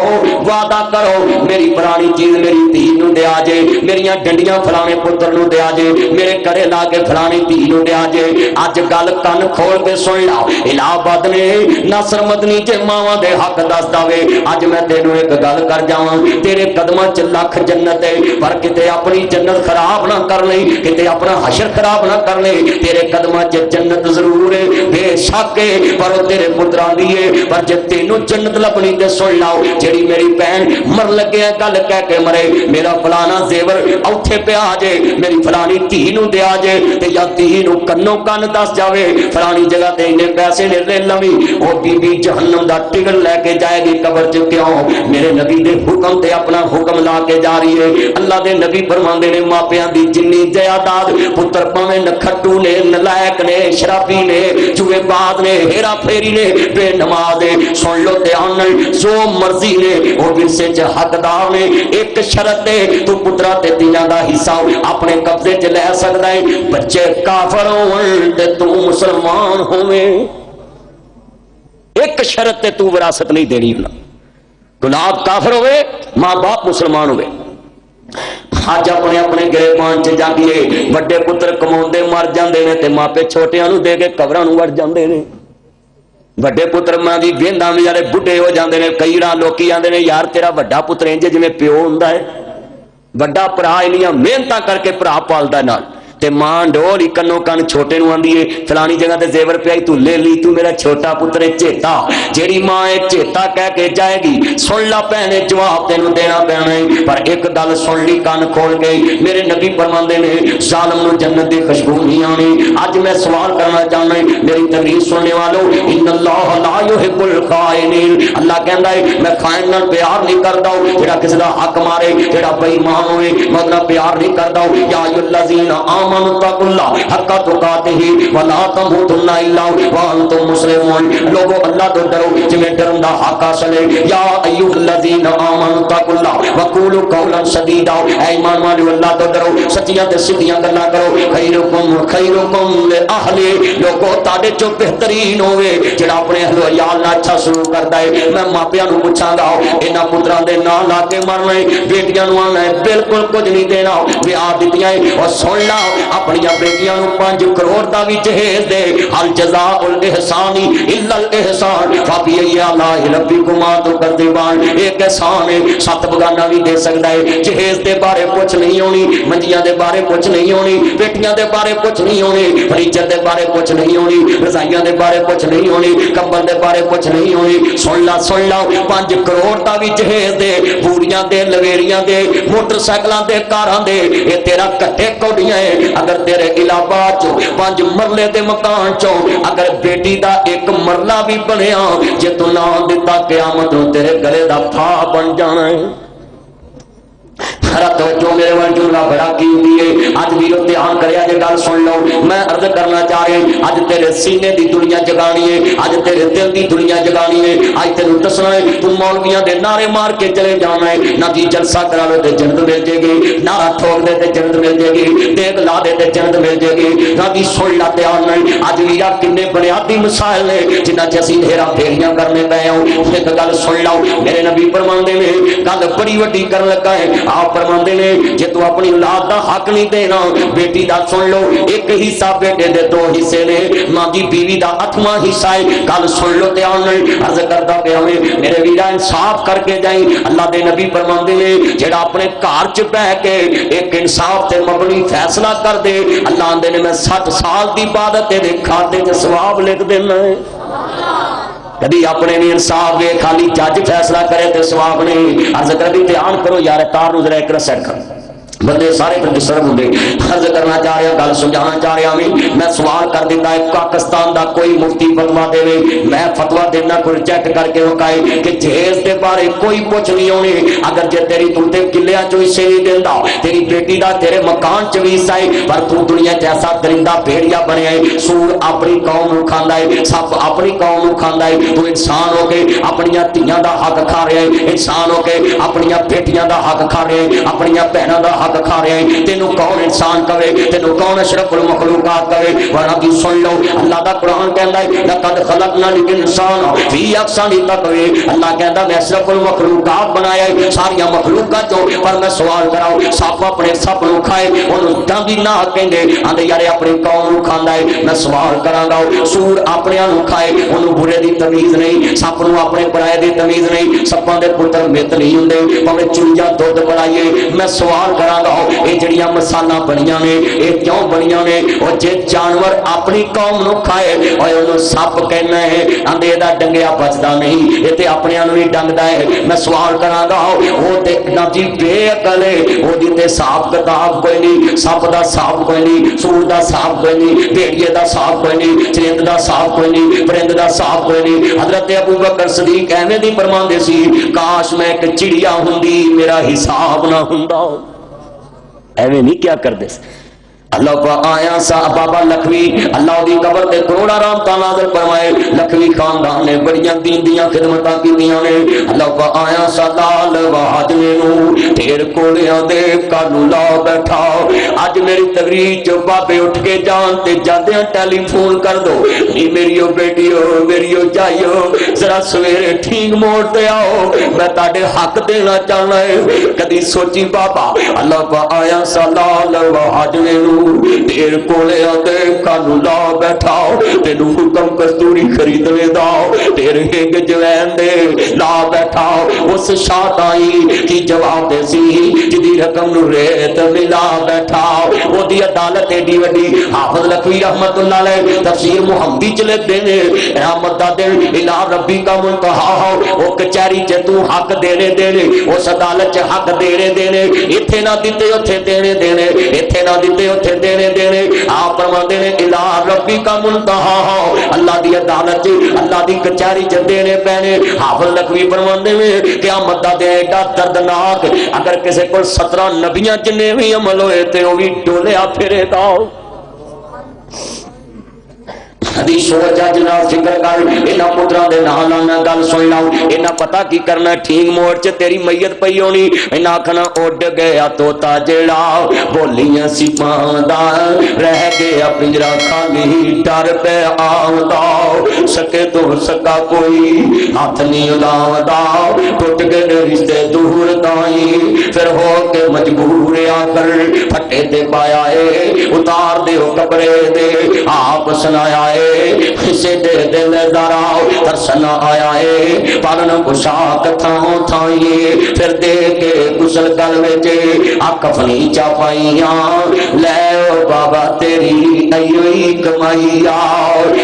वादा करो मेरी पुरानी चीज मेरी धी नूं दिया जे, मेरियां डंडियां फलाने पुत्र नूं दिया जे, मेरे कड़े ला के फलानी धी नूं दिया जे। अज गल कन खोल के सुन ला। इलाहाबाद ने नासर मदनी जे मावां दे हक दसदा वे। अज मैं तेनों एक गल कर जावां, तेरे कदमां च लख जन्नत है, पर किते अपनी जन्नत खराब ना कर ले, किते अपना हशर खराब ना कर ले। तेरे कदमां च जन्नत जरूर है, बेशक है, पर तेरे पुत्रां दी है। पर जे तेनों जन्नत लभनी ते सुन लाओ, जेड़ी मेरी भैन मर लगे गल कह के मरे, मेरा फलाना जेवर औथे पिया जे, मेरी फलानी धी नूं दिया जे, ते या धी नूं कन्नो कन दस जावे फलानी जगह ते इन्ने पैसे ने ले लवी, ओ बीबी जहन्नम दा टिकट लेके जाएगी कबर च। क्यों? मेरे नबी दे हुक्म ते अपना हुक्म ला के जा रही है। अल्लाह दे नबी फरमांदे ने मापियां दी जिन्नी जायदाद पुत्र भावें नखट्टू ने, नलायक ने, शराबी ने, जुएबाज ने, हेरा फेरी ने, बेनमाज ने, सुन लो ध्यान नाल, जो मर्जी ने वो विरसे च हकदार ने। एक शर्त है तू पुत्रा ते धीआं दा हिस्सा अपने कब्जे च लै सकदा है, बच्चे काफर होण ते तू मुसलमान होवें। एक शर्त ते तू विरासत नहीं देनी, गुलाब काफर होवे, मां बाप मुसलमान होवे। अज अपने अपने गिरेबान च जागिए, वड्डे पुत्र कमाउंदे मर जांदे ने ते मापे छोटियां नूं दे के कबरां नूं वड़ जांदे ने। वड्डे पुत्र मां दी वेंदा विचारे बुढ़े हो जाते हैं। कई लोग आते हैं यार तेरा वड्डा पुत्र इंज जिवें प्यो हुंदा है, वड्डा भरा इन्नियां मेहनतां करके भरा पालदा नाल, ते मां डोल ही कन्नो कन छोटे नूं आंदी है फलानी जगह ते जेवर पिया तू ले ली, तू मेरा छोटा पुत्र है चेता। जेड़ी मां है चेता कह के जाएगी, सुन ला भैने जवाब तेनू देना पैना है। पर एक गल सुन ली कान खोल के, मेरे नबी फरमांदे ने जालिम नूं जन्नत दी खुशबू नहीं आनी। अज मैं सवाल करना चाहना है मेरी तकरीर सुनने वालों, इन्नल्लाह ला युहिब्बुल खाइनीन, अल्लाह कहंदा है मैं खाइन नाल प्यार नहीं करदा, जेड़ा किसी दा हक मारे, जेड़ा बेईमान होए मैं उहदा प्यार नहीं करदा। या अय्युहल्लज़ीना आमनु तकुल्लाह हक्का तुकातिही वला तमूतुन्ना इल्ला व अंतुम मुस्लिमून, लोगो अल्लाह तो डरो जिवें डरन दा हक हासिल है। या अय्युहल्लज़ीना आमनु तकुल्लाह व कूलू कौलन सदीदा, ऐ ईमान वालियो अल्लाह तो डरो, सच्चियां ते सीधियां गल्लां करो। खैरुकुम ले अहली, लोगो ताडे चो बेहतरीन होवे जेड़ा अपने अहले याल नाल अच्छा सलूक करदा है। मैं मापियां नूं पुछांगा इन्हां पुत्रां दे नां ला के मरना है, बेटियां नूं आना है बिल्कुल कुछ नहीं देना, विआह दित्तियां और सुन ला अपनियां बेटियां नूं 5 करोड़ दा भी जहेज दे। हल जज़ाउल इहसानी इल्लल इहसान फबी आलाहि रब्बिकुमा तुकज़्ज़िबान, एक एहसान है 7 बगाना भी दे सकदा है। जहेज दे बारे कुछ नहीं होनी, मंजियां दे बारे कुछ नहीं होनी, बेटियां दे बारे कुछ नहीं होनी, फर्नीचर दे बारे कुछ नहीं होनी, रजाइयां दे बारे कुछ नहीं होनी, कंबल दे बारे कुछ नहीं होनी। सुन ला 5 करोड़ दा भी जहेज दे, पूरियां दे, लवेरियां दे, मोटरसाइकिलां दे, कारां दे, ये तेरा कट्टे कौड़ियां है। अगर तेरे इलाहाबाद चो 5 मरले दे मकान चो अगर बेटी दा एक मरला भी बनया, जे तू ना दिता क़यामत नूं तेरे गले दा फा बन जाना है। जो मेरे वाल जुमला बड़ा कीमती है, अज वीरो ध्यान करिया जे गल सुन लो। मैं अर्ज करना चाह रहा अज तेरे सीने दी दुनिया जगानी है, अज तेरे दिल दी दुनिया जगानी है। अज तेन दसना है तू मौलवियां दे नारे मार के चले जाना है, ना जी जलसा करा लो ते जन्नत मिल जाएगी, नारा ठोक दे ते जन्नत मिल जाएगी, देग ला दे ते जन्नत मिल जाएगी। ना जी सुन ला ध्यान नहीं, अज वीरा किन्ने बुनियादी मसाइल ने जिन्हां च असीं हेरा फेरियां करने पए हो। एक गल सुन लो, मेरे नबी फरमांदे ने गल बड़ी वड्डी करन लगा है। आप फरमांदे ने जे तू अपनी औलाद दा हक नहीं देना, बेटी दा सुन लो एक हिस्सा बेटे दे 2 हिस्से ने, मां दी बीवी दा 8वां हिस्सा है। गल सुन लो ध्यान नाल, अर्ज करदा पिया मैं मेरे वीरा इंसाफ करके जाई। अल्लाह दे नबी फरमांदे ने जेड़ा अपने घर च बैठ के एक इंसाफ ते मबनी फैसला कर दे, अल्लाह आंदे ने मैं 60 साल दी इबादत तेरे खाते च सवाब लिख देना है। कभी अपने नहीं इंसाफ वे खाली जज फैसला करे तो सवाब नहीं। अर्ज कर भी ध्यान करो यार, तार नूं जरा एक सेट कर, बंदे सारे फिर डिस्टर्ब होंगे। अर्ज करना चाह रहा, गल समझाना चाह रहा मैं सवाल कर दिता है पाकिस्तान का कोई मुफ्ती फतवा देवे, मैं फतवा देना कोई रिजेक्ट करके वकाए कि जहेज के बारे कोई कुछ नहीं होने। अगर जे तेरी तू ते किलियां चो हिस्से नहीं देंदा, तेरी बेटी का तेरे मकान च भी हिस्सा है, पर तू दुनिया च ऐसा दरिंदा भेड़िया बनया है, सूर अपनी कौम नूं खांदा है, सप अपनी कौम नूं खांदा है। तू इंसान होके अपनियां धीआं दा हक खा रहा है, इंसान होके अपनियां बेटियां दा हक खा रहा है, अपनियां भैणां दा हक खा रहे हैं। तेनू कौन इंसान कवे, तेनू कौन अशरफुल मखलूकात कवे। वरना की सुन लो अल्लाह दा कुरान कहंदा है लक़द खलक़नाल इंसान फी अहसनि तक़वीम, अल्लाह कहंदा मैं अशरफुल मखलूकात बनाया है सारियां मखलूकात चों। पर मैं सवाल कराऊं, सप अपने सप नूं खाए ओनू डांगी ना कहंदे, आंदे यार अपनी कौम नूं खांदा है। मैं सवाल करांगा, सूर अपने नूं खाए ओनू बुरे दी तमीज नहीं, सप नूं अपने पराए दी तमीज नहीं। सप्पां दे पुत्तर मित नहीं हुंदे, भावें चुईया दुध बनाइए। मैं सवाल करांगा ये जड़ियां मसाला बनिया ने ये क्यों बनिया ने? और जे जानवर अपनी कौम नूं खाए और उन्होंने सप कहना है, आंदे इहदा डंगिया बचदा नहीं, ये ते अपने ही डंगदा है। मैं सवाल करांगा वो ते ना जी बेअकल है, ओदी ते हिसाब किताब कोई नहीं, सप दा हिसाब कोई नहीं, सूर दा हिसाब कोई नहीं, भेड़िए दा हिसाब कोई नहीं, चरिंद दा हिसाब कोई नहीं, परिंद दा हिसाब कोई नहीं। हजरत अबू बकर सदीक एवें दी फरमांदे सी, काश मैं एक चिड़िया हुंदी मेरा हिसाब ना हुंदा। एवं नहीं क्या करते अल्लाह को आया सा बाबा लखवी अल्लाह दी कबर ते करोड़ा रहमतां नाज़िल फरमाए। लखवी खानदान ने बड़ियां दीन दियां खिदमतां कीतियां ने। अल्लाह को आया सा लाल वाजने नूं ढेर कोलियां दे कानू ला बैठा। अज मेरी तकरीर च बाबे उठ के जान ते जांदियां टेलीफोन कर दो, नी मेरियो बेटियो मेरियो जाइयो जरा सवेरे ठीक मोड़ ते आओ, मैं ताडे हक देना चाहना है। कदी सोची बाबा अल्लाह को आया सा लाल वाजने नूं तेरे कोले आते कानू ला बैठा तेनू हुक्म कस्तूरी खरीदने दा तेरे हिंग जवैन दे ला बैठा उस शाताई की जवाब दे सी जिदी रकम नू रेत मिला बैठा ओदी अदालत एडी वड्डी हाफिज लखवी रहमतुल्लाह अलैह तफसीर मुहम्मदी च लिखदे ने रहमत दा दिन इला रब्बी का मुंतहा ओ कचहरी च तू हक देने देने उस अदालत च हक देने देने इत्थे ना दिते उत्थे देने देने इत्थे ना दिते उत्थे देने देने आप फरमाते ने इला रब्बी का मुंतहा अल्लाह दी अदालत च अल्लाह दी कचहरी च देने पैने हाफिज लखवी फरमाते ने क़यामत दा दिन एडा दर्दनाक अगर किसी को 17 नबियां जिन्ने भी अमल होए ते वो भी डोलिया फिरेगा हदीस सोच जना फिक्र कर इन्हां पुत्रां दे नाल नाल गल सुन लो इन्हां पता की करना ठीक मोड़ च तेरी मैयत पई होनी इन्हां आखना उड़ गया तोता जेड़ा बोलियां सी पांदा रह गया पिंजरा खाली डर पे आंदा सके तो सका कोई हाथ नहीं लावदा टुट गए रिश्ते दूर ताई फिर हो के मजबूर आकर फट्टे ते पाया है उतार दे कपड़े दे आप सुनाया है किसे दे दिल दराओ तरसना आया है पालन पोशाक थाओ थाई फिर दे के कुशल गल विच अकफनी चापाइया ले ओ बाबा तेरी अयो ही कमाइया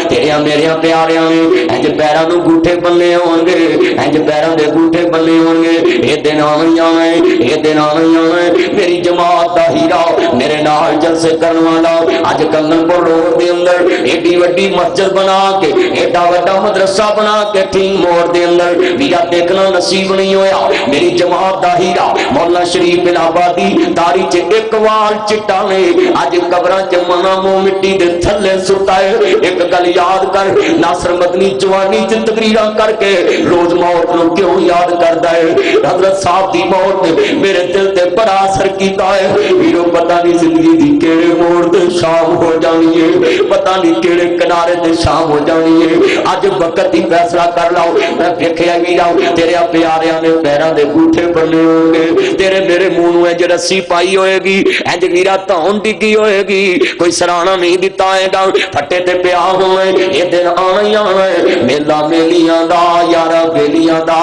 तेरिया मेरिया प्यारिया ने इंज पैरां नूं गूठे बन्ने होणगे इंज पैरां दे गूठे बन्ने होणगे ये दिन आईयां ने ये दिन आईयां ने मेरी जमात दा हीरा मेरे नाल जलसे करन वाला अज कंगनपुर रोड दे अंदर एडी वड्डी मस्जिद बना के एडा वड्डा मदरसा बना के ठीक मोड़ दे अंदर वीरा देखना नसीब नहीं होया मेरी जमात दा हीरा मौला शरीफ इलाहाबादी दारी च एक वाल चिट्टा ने अज कबरां च मना मुंह मिट्टी दे थल्ले सुता है एक गल याद कर नासर मदनी जवानी च तकरीरां करके रोज मौत नूं क्यों याद करदा है हजरत साहब दी मौत ने मेरे दिल ते बड़ा असर कीता है वीरो पता नहीं जिंदगी दी केड़े मोड़ ते शाम हो जानी है पता नहीं केड़े किनारे ते शाम हो जानी है अज वक्त ही फैसला कर लो मैं वेखिया वीरा तेरे प्यारियां ने पैरां दे गूठे बने होंगे तेरे मेरे मुंह नूं इंज रस्सी पाई होएगी इंज वीरा धौन डिगी होएगी कोई सराहना नहीं दिता हैगा फट्टे ते पिया होवे ये दिन आना ही आना है मेला मेलियां दा यारा बेलियां दा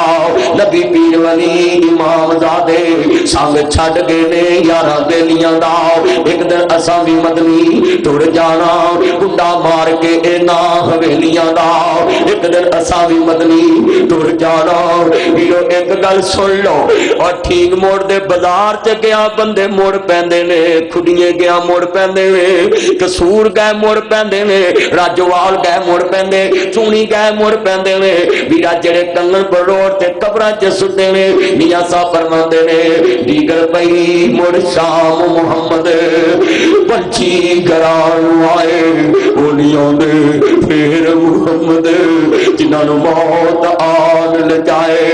नबी पीर वली इमाम ज़ादे संग छड्ड गए ने यारा बेलियां दा एक दिन असां भी मदनी टुर जाना गुंडा मार के इना हवेलियां दा एक दिन असां भी मदनी टुर जाना वीरो एक गल सुन लो और ठीक मोड़ दे बाजार च गया बंदे मुड़ पैंदे ने खुडिये गया मुड़ पैंदे ने कसूर गए मुड़ पैंदे ने राजोवाल गए मुड़ पैंदे चूनी गए मुड़ पैंदे ने वीरा जेड़े कंगनपुर रोड ते कबरां च सुते ने मियां साहब फरमांदे ने दीगर पई मुड़ शाम मुहम्मद पंछी घरां आए ओलियां दे फिर मुहम्मद जिन्हां नूं मौत आन लजाए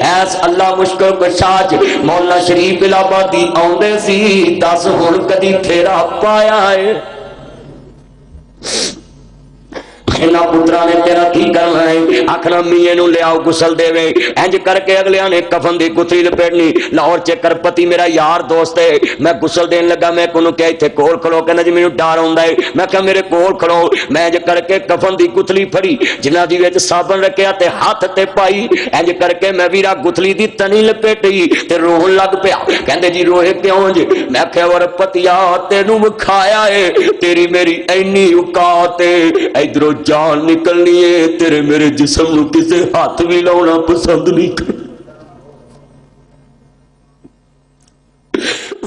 ऐस अल्लाह मुश्किल बशाज मौला शरीफ इलाहाबादी आउंदे सी दस हुण कदी फेरा पाया है इन्हां पुत्रा ने तेरा की करना है आखना मीए नूं लियाओ गुसल देवे इंज करके अगलिया ने कफन दी गुथली लपेटनी लाहौर च करपति मेरा यार दोस्त है मैं गुसल देन लगा मैं कोनू क्या इत्थे कोल खलो कहना जी मैनू डर आउंदा है मैं क्या मेरे कोल खलो मैं इंज करके कफन दी गुथली फड़ी जिन्हां दी विच साबन रखिया ते हाथ ते पाई इंज करके मैं वीरा गुथली दी तनी लपेटी ते रोहन लग पिया कहंदे जी रोए क्यों जी मैं क्या वर पतिया तेनू विखाया है तेरी मेरी इन्नी औकात है इधरों जान निकलनी है तेरे मेरे जिस्म नूं किसे हाथ भी लाउणा पसंद नहीं कर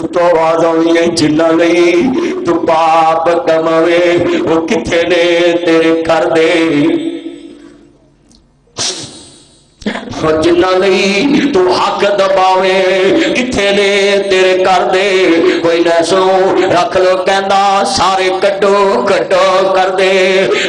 तो आवाज आनी है जिन्ना नहीं तू पाप कमावे वो किथे ने तेरे कर दे जिन्ना नहीं तू हक दबावे किथे ने तेरे कर दे कोई न सुनो रख लो कहंदा सारे कड्डो कड्डो कर दे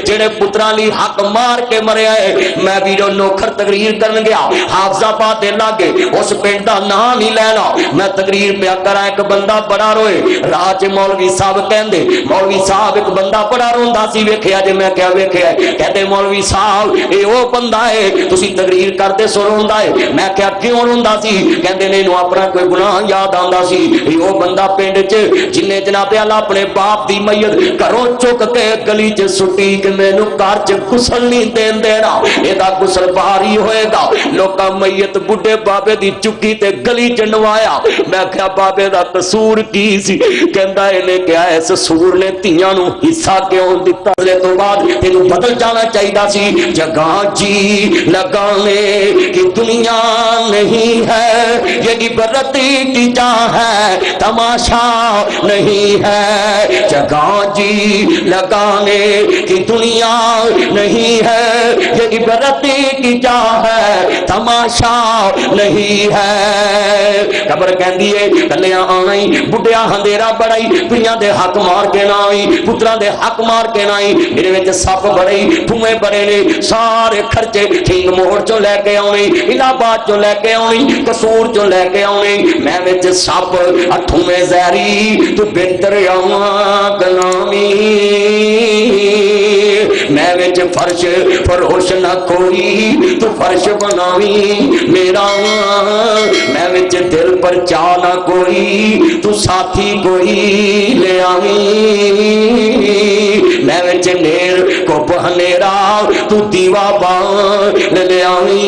जेड़े पुत्रां लई हक मार के मरिया है मैं वीरो नौकर तकरीर करन गया हाफजाबाद दे लागे उस पिंड दा नाम नहीं लेना मैं तकरीर पिया करा एक बंदा बड़ा रोए राज मौलवी साहब कहंदे मौलवी साहब एक बंदा बड़ा रोंदा सी वेखिया जे मैं क्या वेखिया कहंदे मौलवी साहब ए ओ बंदा है तुसी तकरीर करदे सो रोंदा है। मैं क्या क्यों रोंदा सी? कहंदे ने इहनूं अपना कोई गुनाह याद आंदा सी। वो बंदा पिंड च जिन्ने जनाबे अल्लाह अपने बाप दी मैयत घरों चुक के गली च सुटी कि मैनू घर च गुसल नहीं देन देना, एदा गुसल बाहर ही होएगा। लोकां मैयत बुढ़े बाबे दी चुकी ते गली च नवाया। मैं क्या बाबे दा कसूर की सी? कहंदा इहने क्या इस सूर ने धीआं नूं हिस्सा क्यों दिता? अगले तो बाद तेनू बदल जाना चाहिदा सी। जगह जी लगाने की दुनिया नहीं है, ये इबरत की जगह है, तमाशा नहीं है। जगह जी लगाने की दुनिया नहीं है, ये इबरत की जगह है, तमाशा नहीं है। कबर कहंदी है कलियां आना ही बुढ़िया अंधेरा बड़ाई, पियां दे हक मार के ना आई, पुत्रां दे हक मार के ना आई। मेरे विच सप बड़े धुएं बड़े ने, सारे खर्चे ठीक मोड़ चो लैके आने, इलाहाबाद चो लैके आने, कसूर चो लैके आने। मैं विच सप अठूवें जहरी तू बेहतर गलामी, मैं विच फर्श फरोश न कोई तू फर्श बनावी मेरा, मैं विच दिल पर चाह न कोई तू साथी कोई ले आवी, मैं विच नेर को हनेरा तू दीवा बाल ले आवी।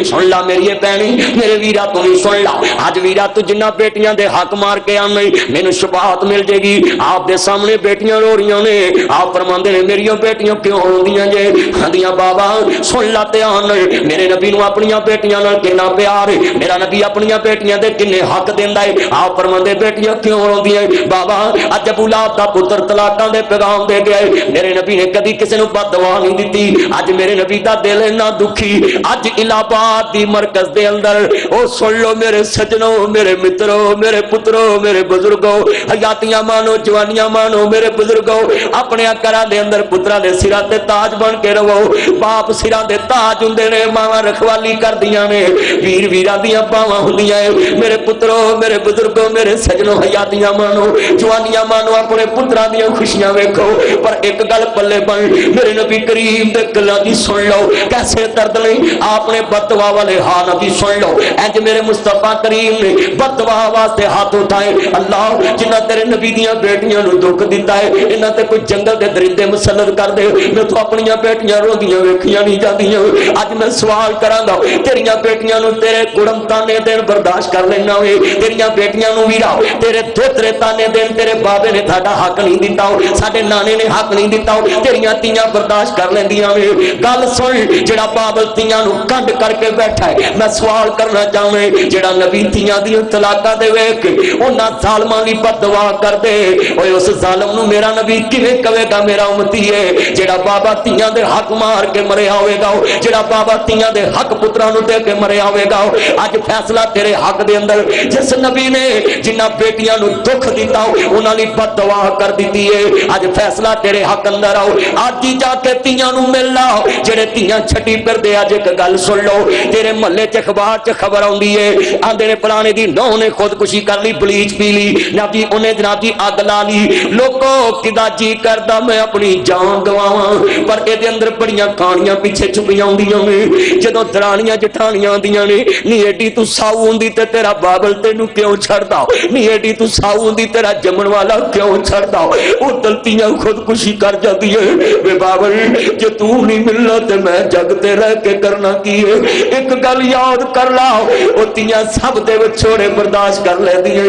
सुन ला मेरी भैनी, मेरे वीरा तू भी सुन ला। अज वीरा तू जिन्ना बेटियां दे हक मार के आने मैनू शफाअत मिल जाएगी। आप दे सामने बेटियां रो रही ने, आप फरमांदे ने मेरिया बेटियां क्यों रोंदियां जे? आंदियां बाबा सुन ला ध्यान, मेरे नबी नू अपनियां बेटियां नाल किन्ना प्यार है, मेरा नबी अपनियां बेटियां दे किन्ने हक दिंदा है। आप फरमांदे बेटियां क्यों रोंदियां? बाबा अज अबू लहब दा पुत्र तलाकां दे पैगाम दे गया, मेरे नबी ने कदी किसी नू बददुआ नहीं दिती। अज मेरे नबी दा दिल इन्ना दुखी, अज इलाहाबाद दी मरकज दे अंदर ओ सुन लो मेरे सजनों, मेरे मित्रों, मेरे पुत्रों, मेरे बुजुर्गों, हयातियां मानो, जवानियां मानो, मेरे बुजुर्गों, अपने घरां दे अंदर पुत्रां दे सिरां ते ताज बन के रहो। बाप सिरां दे ताज हुंदे ने, मावां रखवाली करदियां ने, वीर वीरां दीयां बावां हुंदियां ने। मेरे पुत्रों, मेरे बुजुर्गों, मेरे सजनों, हयातियां मानो, जवानियां मानो, अपने पुत्रां दीयां खुशियां वेखो। पर एक गल पल्ले बन, मेरे नबी करीम दे गल्लां दी सुन लो, कैसे दर्द ने। आपने बददुआ वाले हाल नबी सुन लो, इंज मेरे मुस्तफा करीम ने बददुआ वास्ते हाथ उठाए। अल्लाह जिन्ना तेरे नबी दियां बेटियां नू दुख दिता है, इन्हां ते कोई जंगल दे दरिंदे मुसल्लत कर दे। मैं तो अपनियां बेटियां रोंदियां वेखियां नहीं जांदियां। अज मैं सवाल करांगा, तेरियां बेटियां नू तेरे गुड़म ताने देन बर्दाश्त कर लेना वे, तेरियां बेटियां नू वीरा तेरे दोतरे ताने देन तेरे बाबे ने साडा हक नहीं दिता, साडे नाने ने हक नहीं दिता, तेरियां तीयां बर्दाश्त कर लेंदियां वे। गल सुन, जेड़ा बाबल तीयां नू कंड करके बैठा है, मैं सवाल करना चाहना जेड़ा नबी तीयां दी तलाका दे वेख उन्हां जालमां दी बददुआ कर दे, ओए उस जालम नू मेरा नबी किवें कवेगा मेरा उम्मती है? जेड़ा बाबा तीयां दे हक मार के मरिया होवेगा, जेड़ा बाबा तीयां दे हक पुत्रां नू दे के मरिया होवेगा। अज फैसला तेरे हक दे अंदर, जिस नबी ने जिन्हां बेटियां नू दुख दिता उन्हां दी बददुआ कर दित्ती है, अज फैसला तेरे हक अंदर आओ। अज ही जाके तीयां नू मिल ला जेड़े तीयां छड्डी फिरदे। अज एक गल सुन लो, तेरे महल्ले च अखबार च खबर आउंदी है, आंदे ने फलाने दी नौं ने खुदकुशी कर ली, बलीच पी ली, जनाब जी उन्हें जनाब जी अग ला ली। लोगो किदा जी करदा मैं अपनी जान गवावां, पर इहदे अंदर बड़ियां कहानियां पीछे छुपियां हुंदियां ने। जदों दरानियां जठानियां आंदियां ने, नी एडी तू साऊ हुंदी ते तेरा बाबल तेनू क्यों छड़दा, नी एडी तू साऊ हुंदी तेरा जमन वाला क्यों छड़दा। ओ दलतियां खुदकुशी कर जांदी है, वे बाबल जे तू नहीं मिलना ते मैं जग ते रह के करना की है। एक गल याद कर ला, ओ तियां सब दे विछोड़े बर्दाश्त कर लैंदियां,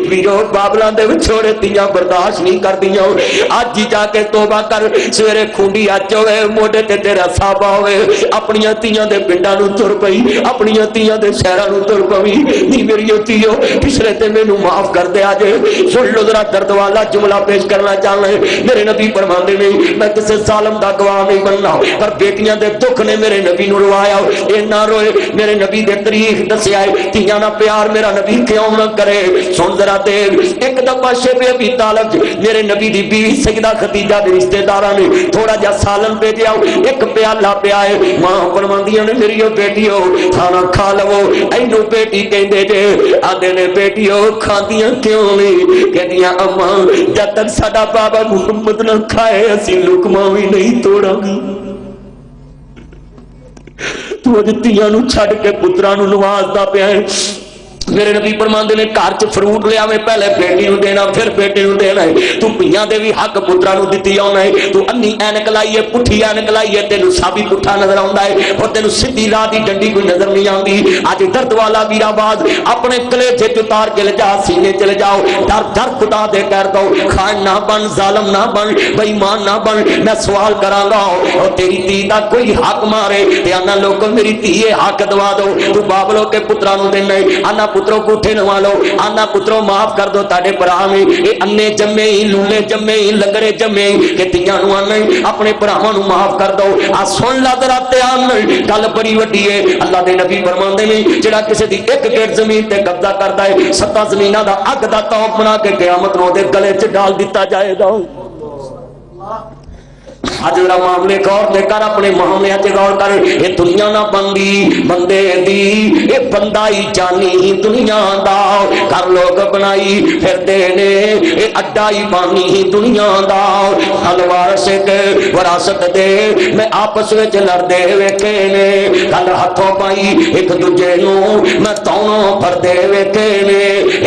वीरो बाबलां दे विछोड़े तियां बर्दाश्त नहीं करदियां। अज ही जाके तौबा कर, सवेरे खूंडी अच होवे मोढे ते तेरा साबा होवे, अपनियां तियां दे पिंडां नू तुर पई, अपनियां तियां दे शहरां नू तुर पवी। नी मेरी धीओ पिछले ते मैनू माफ कर दे। अज सुन लो जरा दर्द वाला जुमला पेश करना चाहना है। मेरे नबी फरमांदे ने मैं किसी जालिम दा गवाह नहीं बनना, पर बेटियां दे दुख ने मेरे नबी नू रुवाया। इन्ना रोए, मेरे नबी दे तारीख दस्सिया है, तियां ना प्यार मेरा नबी क्यों ना करे। सुन जरा देख, एक दफा शेबे अबी तालिब मेरे नबी दी बीवी सैयदा खदीजा दे रिश्तेदारां ने थोड़ा जा सालन भेजिया, एक प्याला पिया है। मां फरमांदियां ने मेरी बेटियो खाना खा लवो, इनू बेटी कहंदे जे, आंदे ने बेटियो खांदियां क्यों नहीं? कहदियां अम्मा जद तक साडा बाबा मुहम्मद ना खाए असीं लुकमा भी नहीं तोड़ांगे। तू अज धीआं नूं छड्ड के पुत्रां नूं नवाजदा पिया है। मेरे नबी फरमांदे ने घर च फ्रूट लियावे पहले बेटी नूं देना फिर बेटे नूं देना है। तू पियां दे भी हक पुत्रां नूं दित्ती आउणा है। तू अन्नी ऐनक लाईए पुठी ऐनक लाईए तेनू साबी पुठा नजर आउंदा है और तेनू सीधी राह दी डंडी कोई नजर नहीं आउंदी। अज दर्द वाला वीराबाद अपने कलेजे च उतार के ले जा, सीने च ले जाओ, डर डर खुदा दे कर दो। खान ना बन, जालम ना बन, बेईमान ना बन। मैं सवाल करांगा और तेरी धी दा कोई हक मारे ते आना लोगों मेरी धी हक दवा दो। तू बाबलों के पुत्रां नूं देना है, आना पुत्रों को उठे नवा लो, आना पुत्रों माफ कर दो ताड़े भरा में ये अन्ने जम्मे ही, लूले जम्मे ही, लंगड़े जम्मे ही कि तियां नूं आना अपने भरावां नूं माफ कर दो। आ सुन ला तेरा ध्यान गल बड़ी वड्डी है। अल्लाह दे नबी फरमांदे ने जेड़ा किसी दी एक गेट जमीन ते कब्जा करदा है 7 जमीनां दा अग दा तौक बना के क़यामत नूं ओदे गले च डाल दिता जाएगा। अज जरा मामले गौर दे कर, अपने मामले च गौर कर। ये दुनिया ना बनदी बंदे दी, ये बंदा ही जानी ही दुनिया दा। कर लोग बनाई फिरदे ने ये अड्डा ही बानी ही दुनिया दा। हलवार सिख विरासत दे मैं आपस विच लड़दे वेखे ने, कल हथों पाई एक दूजे नूं मैं तौणों फरदे वेखे ने।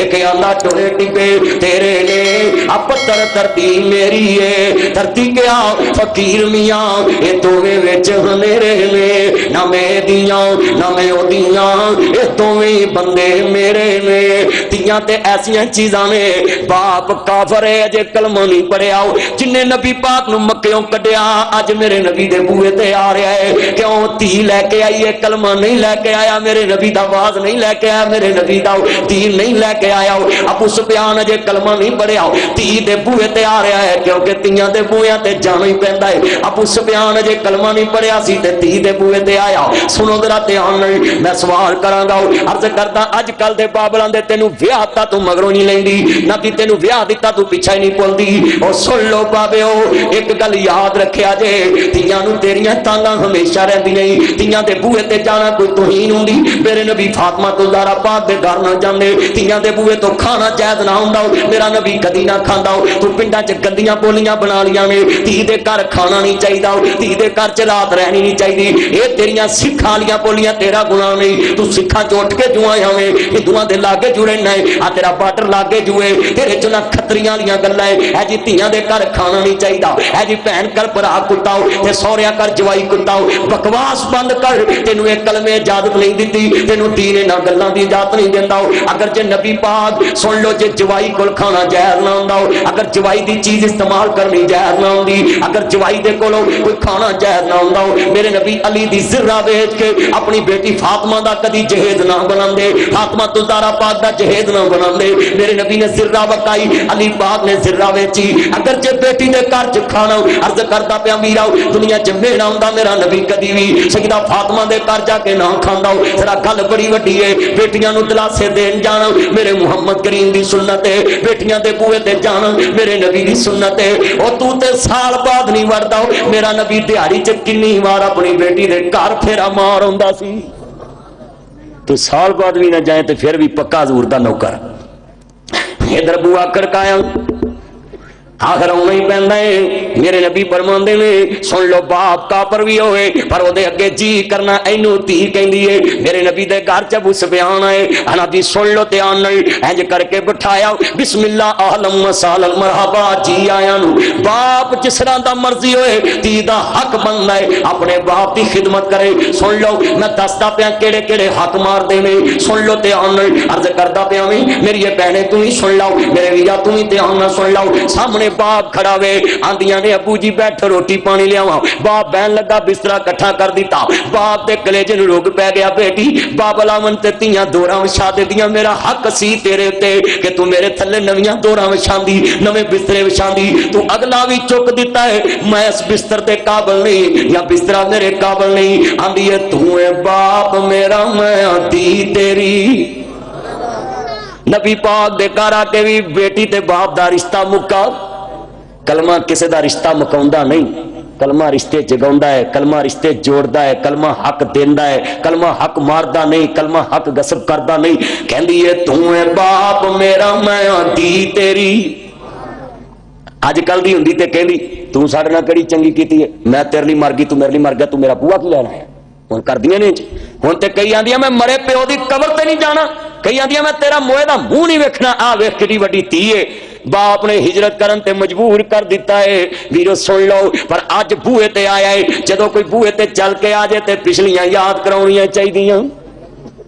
एक आंदा टोए टिपे तेरे ने अपतर धरती मेरी है, धरती क्या फकीर मियां ये दोवें विच हनेरे ने। ना मैं दियां ना मैं ओदियां ये दोवें बंदे मेरे ने। तियां ते ऐसियां चीज़ां ने बाप काफर है अजे कलमा नहीं पढ़िया, जिन्हें नबी पाक नूं मक्कियों कढ़िया अज मेरे नबी दे बूहे ते आ रहा है। क्यों धी लैके आई है, कलमा नहीं लैके आया, मेरे नबी दा वाज नहीं लैके आया, मेरे नबी दा दीन नहीं लैके आया। अबू सुफियान अजे कलमा नहीं पढ़िया, धी दे बूहे ते आ रहा है क्योंकि तियां दे बूहियां ते जाना ही पैंदा है। अबू सुफियान अजे कलमा नहीं पढ़िया सी ते धी दे बूहे ते आया। सुनो जरा ध्यान नाल मैं सवाल करांगा, अर्ज करदा अज कल दे बाबलां दे तेनू विआह ता तू मगरों नहीं लैंदी, नबी तेनू विआह दिता तू पिछा ही नहीं पुलदी। ओ सुन लो बाबिओ एक गल याद रखिया जे, धीआं नूं तेरियां तांगां हमेशा रहिंदियां ही, धीआं दे बूहे ते जाना कोई तुहीन हुंदी। मेरे नबी फातिमा तो ज़हरा पाक दे घर ना जांदे, धीआं दे बूहे तो खाना जायज़ ना हुंदा, मेरा नबी कदी ना खांदा। तू पिंडां च गंदियां बोलियां बना लियां ने, धी दे घर खाना नहीं चाहिए, धी दे घर च रात रहनी नहीं चाहिए। ये तेरियां सिखां वालियां बोलियां तेरा गुनाह नहीं, तू सिखां च उठ के जुआ आवे हिंदुआं दे लागे जुड़े ना आ तेरा बार्डर लागे जुए तेरे च ना खतरियां वालियां गल्लां है जी। धीआं दे घर खाना नहीं चाहिए है जी, भैन कर भरा कुटाओ ते सौहरिया कर जवाई कुटाओ। बकवास बंद कर, तेनू एक कलमे इजाजत नहीं दी, तेनू दीन इन्हां गल्लां दी इजाजत नहीं दिंदा। अगर जे नबी पाक सुन लो जे जवाई कोल खाना जायज़ ना हुंदा, अगर जवाई दी चीज इस्तेमाल करनी जायज़ ना हुंदी, अगर जवाई दे कोलों कोई खाना जायज़ ना हुंदा, मेरे नबी अली दी ज़िर्रा वेच के अपनी बेटी फातिमा दा कदी जहेज ना बनांदे, फातिमा तो ज़हरा पाक दा जहेज ना बनांदे। मेरे नबी ने ज़िर्रा वकाई, अली पाक ने ज़िर्रा वेची। अगर जे बेटी दे घर च खाना अर्ज करदा पिया मीरा दुनिया च मेरा हुंदा मेरा नबी कदी भी सईदा फातिमा दे घर जाके ना खांदा। जरा गल बड़ी वड्डी है, बेटियां नूं दिलासे देन जाना मेरे मुहम्मद करीम दी सुन्नत है, बेटियां दे बूहे ते जाना मेरे नबी दी सुन्नत है। और तू ते साल बाद नहीं वड़दा, मेरा नबी दिहाड़ी च किन्नी वार अपनी बेटी दे घर फेरा मार आउंदा सी। तो साल बाद भी ना जाए तो फिर भी पक्का हजूर दा नौकर। इधर बुआ खड़काया आखिर आना ही पैंदा है। मेरे नबी फरमांदे ने सुन लो बाप काफर भी होए पर ओदे अगे जी करना इनू धी कहंदी है। मेरे नबी दे घर च अबू सुफियान आए, नबी सुन लो ध्यान नाल इंज करके बिठाया बिस्मिल्लाह अहलन व सहलन मरहबा जी आया नू। बाप जिस तरह दा मर्जी होए धी दा हक बनदा है अपने बाप दी खिदमत करे। सुन लो मैं दसदा पिया केड़े केड़े हक मारदे ने, सुन लो ध्यान नाल अर्ज करदा पिया वी मेरी भैणे तू ही सुन लो, मेरे वीरा तू ही ध्यान नाल सुन लो। सामने बाप खड़ा वे आंदियां ने अबू जी बैठो रोटी पानी लियावा। बाप बहन लगा बिस्तरा इकट्ठा कर दिता, बाप दे कलेजे नूं रोग पै गया बेटी बाबलावन ते तियां दोरां विछा दित्तियां। मेरा हक सी तेरे ते कि तू मेरे थल्ले नवीं दोरां विछांदी नवे बिस्तरे विछांदी, तू अगला भी चुक दिता है। मैं इस बिस्तर ते काबिल नहीं या बिस्तरा मेरे काबिल नहीं। आंदी है तू है बाप मेरा मैं धी तेरी। नबी पाक दे घर आके भी बेटी ते बाप दा रिश्ता मुक्का। कलमा किसी का रिश्ता मुकाउंदा नहीं, कलमा रिश्ते जगाउंदा है, कलमा रिश्ते जोड़दा है, कलमा हक देंदा है, कलमा हक मारदा नहीं, कलमा हक गसब करदा नहीं। कहंदी है तू है बाप मेरा मैं धी तेरी। अजकल दी हुंदी ते कहंदी तू साडे नाल किहड़ी चंगी कीती है, मैं तेरे लिए मर गई तू मेरे लिए मर गया, तू मेरा बूआ की लैना है। हुण करदियां ने जी। हुण ते कई आंदियां मैं मरे प्यो दी कबर ते नहीं जाना, कई आंदियां मैं तेरा मोए दा मूंह नहीं वेखना। आ वेख कितनी वड्डी धी है, बाप ने हिजरत करन ते मजबूर कर दिता है। वीरो सुन लो, पर अज बूहे ते आया है। जदों कोई बूहे ते चल के आ जाए ते पिछलियां याद कराउणियां चाहीदियां।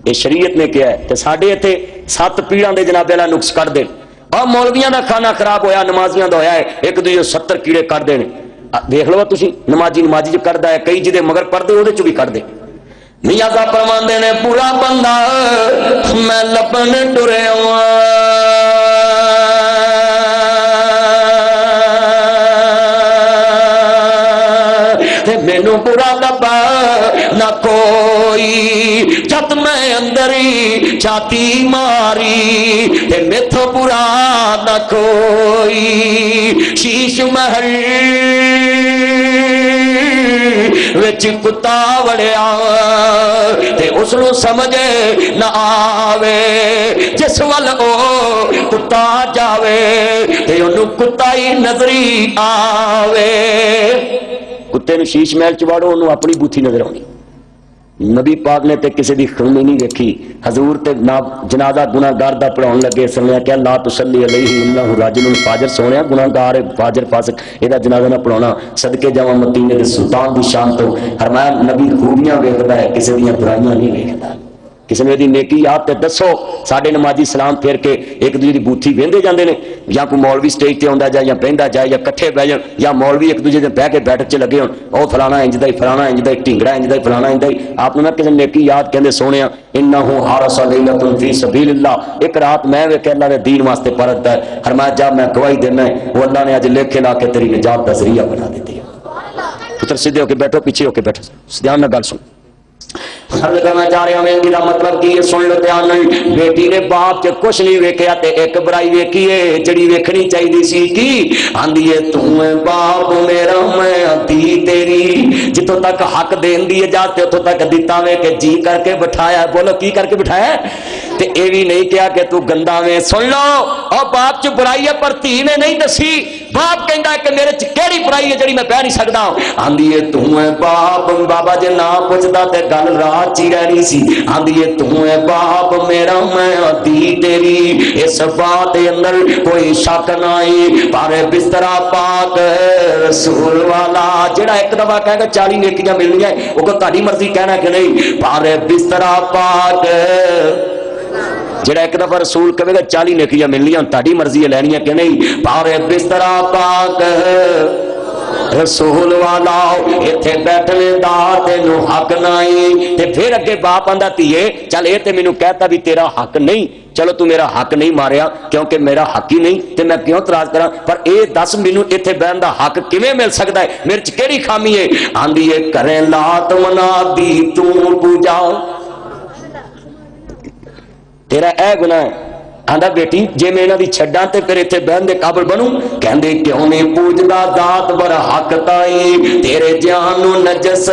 ये शरीयत ने कहा है। ते साडे इत्थे 7 पीड़ां दे जनाबे ला नुक्स कढ दे। और मौलवियां दा खाना खराब होया, नमाजियां दा होया है, एक दूजे 70 कीड़े कढ देने। देख लो तुसीं, नमाजी च कढदा है, कई जिहदे मगर पढ़दे ओहदे च भी कढ दे। मियां दा फरमांदे ने पूरा बंदा मैं लबन टुरिया मैनू बुरा लबा ना कोई, जद मैं अंदर ही छाती मारी ते मेथों बुरा ना कोई। शीश महल विच कुत्ता वड़िया ते उसनू समझे ना आवे, जिस वल ओ कुत्ता जावे ते ओनू कुत्ता ही नजरी आवे। कुत्ते नू शीश महल च वाड़ो, ओनू अपनी बूथी नजर आउणी। नबी पाक ने ते किसी दी खूनी नहीं देखी। हजूर ते ना जनाजा गुनाहगार दा पढ़ाउण लगे, सुनिया क्या ला तुसल्ली अलैहि इन्नहु राजुलुन फाजिर, सोनिया गुनाहगार है फाजिर फासिक, एदा जनाजा ना पढ़ाउणा। सदके जावां मदीने दे सुल्तान दी शान तो। फरमाया नबी खूबियां वेखदा है, किसी दियां बुराइयां नहीं वेखदा। किसी ने नेकी याद ते दसो। साडे नमाजी सलाम फेर के एक दूजे की बूथी वेंदे जांदे ने, या कोई मौलवी स्टेज ते आउंदा जाए या बहिंदा जाए या कट्ठे बह जाण, या मौलवी एक दूजे दे बह के बैठक च लगे होण, ओ फलाना इंजदा ही, फलाना इंजदा ही, ढिंगड़ा इंजदा ही, फलाना इंजदा ही। आप ना किसी नेकी याद कहंदे सोहणिया इन्नहु हारसा लैलतुन फी सबीलिल्लाह, एक रात मैं वे अल्लाह दे दीन वास्ते परतदा है। फरमाया जा मैं गवाही देना है, वो अल्लाह ने अज लेखे ला के तेरी निजात दा जरिया बना दित्ती है। पुत्र सीधे होके बैठो, पीछे होके बैठो, ध्यान नाल गल सुन। करना चाह रहा मैं, मतलब की सुन लो ध्यान। बेटी ने बाप च कुछ नहीं वेख्या ते एक बुराई वेखी है जिहड़ी वेखनी चाहिदी सी। की आंदी है तू है बाप मेरा मैं धी तेरी, जितों तक हक देन दी इजाजत उतों तक दिता वे के जी करके बिठाया। बोलो की करके बिठाया? ते ये भी नहीं कहा कि तू गंदा में। सुन लो, और बाप च बुराई है पर धी ने नहीं दसी। बाप कहता है कि मेरे च केड़ी बुराई है जिहड़ी मैं कह नहीं सकदा। आंदी है तू है बाप, बाबा जे ना पुछदा ते गल रात च ही रहनी सी। आंदी है तू है बाप मेरा मैं धी तेरी, इस बात के अंदर कोई शक नहीं। पर बिस्तरा पाक रसूल वाला, जेड़ा एक दफा कहेगा 40 नेकियां मिलनियां, वो तुहाडी मर्जी कहना कि नहीं। पर बिस्तरा पाक, जेड़ा एक दफा रसूल कहेगा 40 नेकियां मिलनियां, तुहाडी मर्जी है लैनियां कि नहीं। पर बिस्तरा पाक रसूल वाला, इत्थे बैठने दा तेनू हक नहीं। ते फिर अगे बाप आंदा धीए चल ये ते मैनू कहता भी तेरा हक नहीं, चलो तू मेरा हक नहीं मारिया क्योंकि मेरा हक ही नहीं, ते मैं क्यों तराज करा। पर ए दस मैनू इत्थे बहन दा हक किवें मिल सकदा है, मेरे च केड़ी खामी है। आंदी है करे लात मनादी तू पूजा, तेरा ए गुनाह है। आंदा बेटी जे मैं इन्हां दी छड्डां ते फिर इत्थे बहन दे काबल बनूं। कहंदे क्यों नहीं पूजदा दात बड़ा हक ताई, तेरे जान नू नजस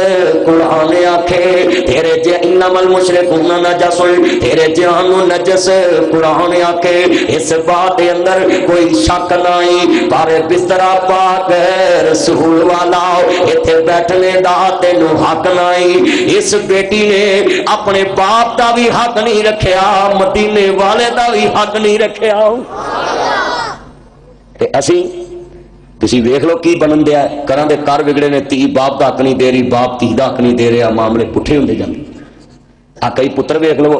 कुरान आखे। तेरे जे इन्नमल मुशरिकून नजसुन, तेरे जान नू नजस कुरान आखे। इस बात के अंदर कोई शक नहीं। पर बिस्तरा पाक रसूल वाला, इत्थे बैठने दा तैनू हक नहीं। इस बेटी ने अपने बाप दा भी हक नहीं रखिया, मदीने वाले दा भी हक नहीं रखिया। असी तुसी वेख लो की बनन दिया, घरां दे घर विगड़े ने, धी बाप दा हक नहीं दे रही, बाप धी दा हक नहीं दे रहा, मामले पुठे होंदे जांदे। आ कई पुत्र वेख लो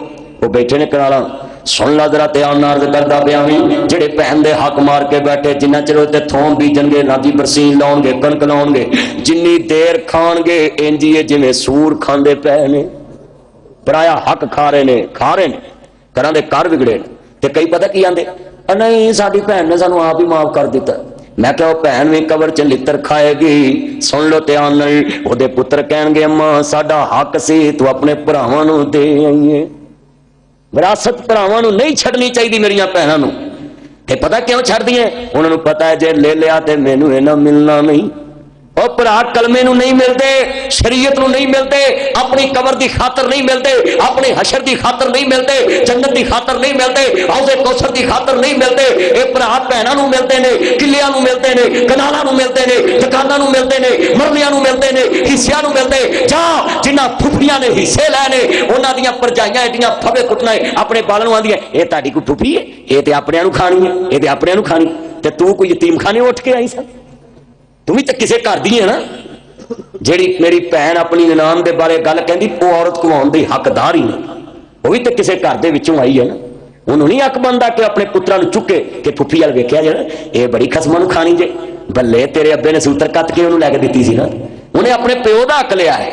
वो बैठे ने कराला। सुन ला जरा ध्यान नाल करदा पिया वी, जेड़े भैन दे हक मार के बैठे, जिन्ना चिर ते थोम बीजणगे ना जी बरसीन लाउणगे कणक लाउणगे, जिन्नी देर खाणगे इंज ही जिवें सूर खांदे पए ने, पराया हक खा रहे ने घरां दे घर विगड़े ने। ते कई पता की आंदे नहीं साडी भैन ने सानू आप ही माफ कर दिता। मैं क्या भैन भी कबर च लित्र खाएगी। सुन लो ध्यान नाल, ओहदे पुत्र कहणगे अम्मा साडा हक सी तू अपने भरावां नू दे आईए, विरासत भरावां नू नहीं छड्डनी चाहिदी मेरियां भैनां नू। ते पता क्यों छड्डदियां? उन्हां नू पता है जे ले लिया ते मैनू इन्हां मिलना नहीं, ਉਹ ਭਰਾ ਕਲਮੇ ਨੂੰ ਨਹੀਂ ਮਿਲਦੇ, ਸ਼ਰੀਅਤ ਨੂੰ ਨਹੀਂ ਮਿਲਦੇ, ਆਪਣੀ ਕਬਰ ਦੀ ਖਾਤਰ ਨਹੀਂ ਮਿਲਦੇ, ਆਪਣੇ ਹਸ਼ਰ ਦੀ ਖਾਤਰ ਨਹੀਂ ਮਿਲਦੇ, ਜੰਨਤ ਦੀ ਖਾਤਰ ਨਹੀਂ ਮਿਲਦੇ, ਹੌਜ਼ੇ ਕੌਸਰ ਦੀ ਖਾਤਰ ਨਹੀਂ ਮਿਲਦੇ। ਇਹ ਭਰਾ ਭੈਣਾਂ ਨੂੰ ਮਿਲਦੇ ਨੇ, ਕਿੱਲਿਆਂ ਨੂੰ ਮਿਲਦੇ ਨੇ, ਕਨਾਲਾਂ ਨੂੰ ਮਿਲਦੇ ਨੇ, ਦੁਕਾਨਾਂ ਨੂੰ ਮਿਲਦੇ ਨੇ, ਮਰਲਿਆਂ ਨੂੰ ਮਿਲਦੇ ਨੇ, ਹਿੱਸਿਆਂ ਨੂੰ ਮਿਲਦੇ। ਜਾਂ ਜਿਨ੍ਹਾਂ ਫੁੱਫੀਆਂ ਨੇ ਹਿੱਸੇ ਲੈਣੇ, ਉਹਨਾਂ ਦੀਆਂ ਭਰਜਾਈਆਂ ਐਡੀਆਂ ਫਵੇ ਕੁੱਟਣਾ ਆਪਣੇ ਬਾਲਾਂ ਨੂੰ ਆਂਦੀਆਂ ਇਹ ਤੁਹਾਡੀ ਕੋਈ ਫੁੱਫੀ ਹੈ, ਇਹ ਤੇ ਆਪਣਿਆਂ ਨੂੰ ਖਾਣੀ ਹੈ, ਇਹ ਤੇ ਆਪਣਿਆਂ ਨੂੰ ਖਾਣੀ। ਤੇ ਤੂੰ ਕੋਈ ਯਤੀਮਖਾਨੇ ਉੱਠ ਕੇ ਆਈ ਸਾ, ਤੂੰ ਵੀ ਤਾਂ ਕਿਸੇ ਘਰ ਦੀ ਹੈ ਨਾ। ਜਿਹੜੀ ਮੇਰੀ ਭੈਣ ਆਪਣੀ ਨਨਾਣ ਦੇ ਬਾਰੇ ਗੱਲ ਕਹਿੰਦੀ, ਉਹ ਔਰਤ ਕਮਾਉਣ ਦੀ ਹੱਕਦਾਰ ਹੀ ਨਹੀਂ, ਉਹ ਵੀ ਤਾਂ ਕਿਸੇ ਘਰ ਦੇ ਵਿੱਚੋਂ ਆਈ ਹੈ ਨਾ। ਉਹਨੂੰ ਨਹੀਂ ਹੱਕ ਬਣਦਾ ਕਿ ਆਪਣੇ ਪੁੱਤਰਾਂ ਨੂੰ ਚੁੱਕੇ ਕਿ ਫੁੱਫੀ ਵਾਲ ਵੇਖਿਆ ਜਿਹੜਾ ਇਹ ਬੜੀ ਖਸਮਾਂ ਨੂੰ ਖਾਣੀ ਜੇ। ਬੱਲੇ ਤੇਰੇ ਅੱਬੇ ਨੇ ਸੂਤਰ ਕੱਤ ਕੇ ਉਹਨੂੰ ਲੈ ਕੇ ਦਿੱਤੀ ਸੀ ਨਾ, ਉਹਨੇ ਆਪਣੇ ਪਿਓ ਦਾ ਹੱਕ ਲਿਆ ਹੈ।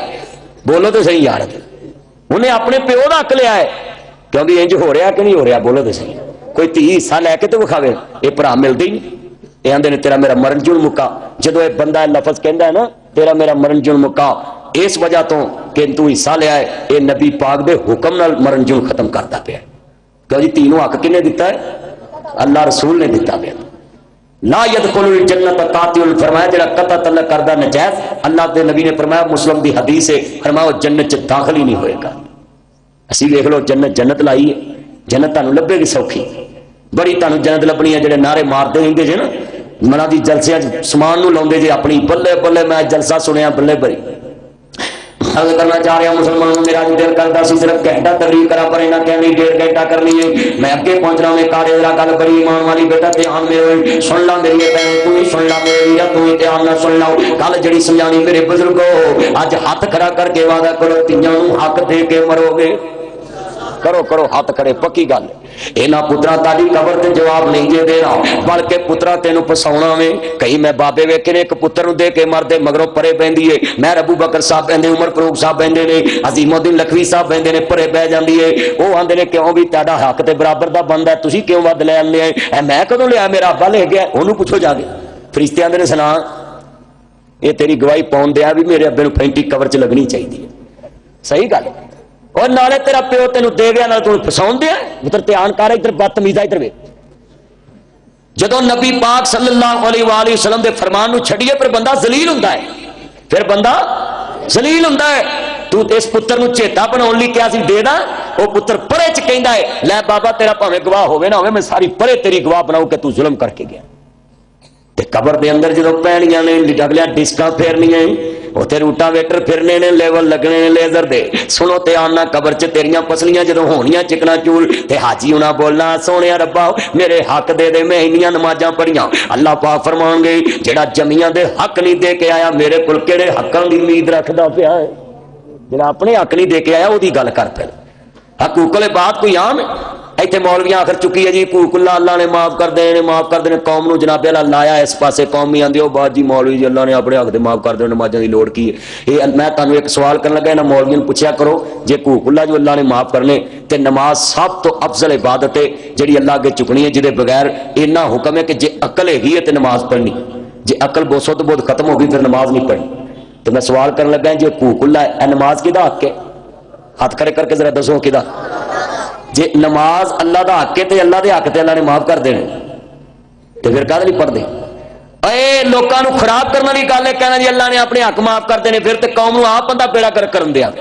ਬੋਲੋ ਤੇ ਸਹੀ ਯਾਰ, ਉਹਨੇ ਆਪਣੇ ਪਿਓ ਦਾ ਹੱਕ ਲਿਆ ਹੈ। ਕਿਉਂਕਿ ਇੰਜ ਹੋ ਰਿਹਾ ਕਿ ਨਹੀਂ ਹੋ ਰਿਹਾ, ਬੋਲੋ ਤੇ ਸਹੀ। ਕੋਈ ਧੀ ਹਿੱਸਾ ਲੈ ਕੇ ਤੇ ਵਿਖਾਵੇ, ਇਹ ਭਰਾ ਮਿਲਦੇ ਹੀ ਨਹੀਂ। ਇਹ ਆਂਦੇ ਨੇ ਤੇਰਾ ਮੇਰਾ ਮਰਨ ਜੁਣ ਮੁੱਕਾ। ਜਦੋਂ ਇਹ ਬੰਦਾ ਇਹ ਲਫ਼ਜ਼ ਕਹਿੰਦਾ ਹੈ ਨਾ ਤੇਰਾ ਮੇਰਾ ਮਰਨ ਜੁਣ ਮੁੱਕਾ, ਇਸ ਵਜ੍ਹਾ ਤੋਂ ਕਿ ਤੂੰ ਹਿੱਸਾ ਲਿਆ ਹੈ, ਇਹ ਨਬੀ ਪਾਕ ਦੇ ਹੁਕਮ ਨਾਲ ਮਰਨ ਜੁਣ ਖਤਮ ਕਰਦਾ ਪਿਆ। ਕਿਉਂ ਜੀ, ਧੀ ਨੂੰ ਹੱਕ ਕਿਹਨੇ ਦਿੱਤਾ ਹੈ? ਅੱਲਾਹ ਰਸੂਲ ਨੇ ਦਿੱਤਾ ਪਿਆ। ला यदखुलुल जन्नत कातिल, फरमाया जेड़ा कत्ल तलक करदा नजायज, अल्लाह दे नबी ने फरमाया मुस्लिम दी हदीस है, फरमाया जन्नत च दाखिल ही नहीं होएगा। असी देख लो जन्नत जन्नत लाई है, जन्नत तुहानू लभेगी सौखी, बड़ी तुहानू जन्नत लभनी है। जेड़े नारे मारते रहिंदे जे ना मना दी जलसियां च समान नू लाउंदे जे अपनी, बल्ले बल्ले मैं जलसा सुनिया बल्ले बड़ी अर्ज करना चाह रहा मुसलमान, मेरा दिल करता सी सिर्फ घंटा तकरीर करा, पर इन्हें कहनी 1.5 घंटा करनी है। मैं अगे पहुंचना में कारे जरा गल बड़ी ईमान वाली, बेटा ध्यान में सुन ला मेरी भैन, तू ही सुन ला मेरे वीरा, तू ही ध्यान ना सुन ला गल जड़ी समझानी मेरे बुजुर्गो। अज हाथ खड़ा करके वादा करो, तियां नू हक दे के मरोगे। करो करो हाथ खड़े, पक्की गल। इन्हां पुत्रा ताड़ी कबर ते जवाब नहीं जे देना, बल्कि पुत्रा तेनू फसाउणा वे। कई मैं बाबे वेखे ने एक पुत्र नू दे के मरदे मगरों परे पैंदी है। मैं अबू बकर साहब बहंदे, उमर फारूक साहब बहंदे ने, अजीमुद्दीन लखवी साहब बहंदे ने, परे बह जांदी है। वो आंदे ने क्यों भी तुहाडा हक ते बराबर दा बनदा, तुसीं क्यों वध लै आंदे आ? मैं कदों लिया, मेरा अब्बा ले गया, ओनू पुछो जाके। फरिश्ते आंदे ने सुना ये तेरी गवाही पाउण दिया भी मेरे अब्बे नू फैंटी कबर च लगनी चाहिए। सही गल। और नाले तेरा प्यो तेनू दे गया, नाले तू फसाउण दिया। इधर ध्यान कर, इधर बदतमीजा इधर वे। जदों नबी पाक सल्लल्लाहु अलैहि वसल्लम दे फरमान नू छड्डिए फिर बंदा जलील हुंदा है, फिर बंदा जलील हुंदा है। तू इस पुत्र नू चेता बनाउण लई किहा सी दे दा, वो पुत्र परे च कहंदा है लै बाबा तेरा भावें गवाह होवे ना होवे, मैं सारी परे तेरी गवाह बनाऊं कि तू जुल्म करके गया। ते कबर दे अंदर जदों पैणियां ने अगलियां डिस्कां फेरनियां, उत्थे रूटावेटर फिरने ने, लेवल लगने ने लेजर दे। सुनो ते आना कबर च तेरियां पसलियां जदों होनियां चिकना चूल, ते हाजी होना बोलना सोहणिया रब्बा मेरे हक दे दे, मैं इन्नियां नमाजां पढ़ियां। अल्लाह पाक फरमाउणगे जेड़ा जमियां दे हक नहीं दे के आया, मेरे कोल किहड़े हक्कां दी उम्मीद रखदा पिया है? जेड़ा अपने हक नहीं दे के आया ओदी गल कर पे। हकूकल बात कोई आम है? इतने मौलवियां आखिर चुकी है जी कूकुल्ला अल्लाह ने माफ कर देने, माफ कर देने। कौम नू जनाबे अल्लाह लाया इस पासे, कौम ही आंदी बात जी मौलवी जी अल्लाह ने अपने हक दे माफ कर देने, नमाज़ां दी लोड़ की है। ये मैं तुहानू एक सवाल करन लगा, इन्हां मौलवियां नू पुछया करो जे कूकुल्ला जो अल्लाह ने माफ करने ते नमाज सब तो अफजल इबादत है जिहड़ी अल्लाह अगे चुकनी है, जिहदे बगैर इन्ना हुक्म है कि जे अकल हैगी है ते नमाज पढ़नी, जे अकल बोसुद बोध खत्म हो गई फिर नमाज नहीं पढ़नी। तो मैं सवाल करन लगा जे कूकुल्ला है नमाज किहदा हक है? हाथ खड़े करके जरा दसो किहदा? जे नमाज अल्लाह का हक है तो अल्लाह के हक ते अल्लाह ने माफ कर देने, तो फिर काहदे लई पढ़दे? ए लोकां नूं खराब करने वाली गल है, कहना जी अल्लाह ने अपने हक माफ कर देने, फिर तो कौम नूं आप बंदा बेड़ा कर करन दिया।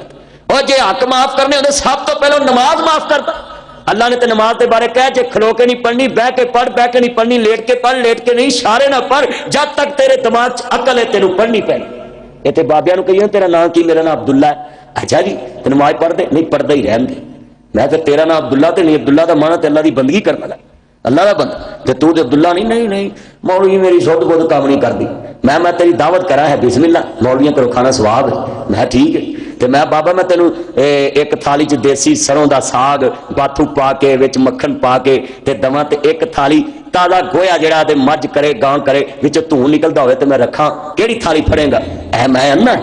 और जे हक माफ करने होंदे सब तो पहले नमाज माफ करता। अल्लाह ने तो नमाज के बारे कहा जे खलो के नहीं पढ़नी, बह के पढ़, बह के नहीं पढ़नी, लेट के पढ़, लेट के नहीं, इशारे ना पढ़, जब तक तेरे दिमाग च अकल है तेनों पढ़नी पैनी। इत्थे बाबियां नूं कहिए तेरा नाम की? मेरा नाम अब्दुल्ला है। अच्छा जी ते नमाज पढ़दे नहीं? पढ़दा ही रहन दे। मैं फिर तेरा नाम अब्दुल्ला तो नहीं, अब्दुल्ला का माना तो अल्लाह की बंदगी करने वाला, अल्लाह का बंदा, तो तू तो अब्दुल्ला नहीं। नहीं नहीं मौलवी मेरी सुध बुध काम नहीं करती, मैं तेरी दावत करा है बिस्मिल्ला, मौलवियां करो खाना स्वाब है। मैं ठीक है तो मैं बाबा मैं तेनू एक थाली च देसी सरों का साग बाथू पा के विच मक्खन पा के ते दवां, ते एक थाली ताज़ा गोया जिहड़ा ते मझ करे गां करे विच धूं निकलदा होवे, ते मैं रखा किहड़ी थाली फड़ेगा? ऐ मैं अन्ना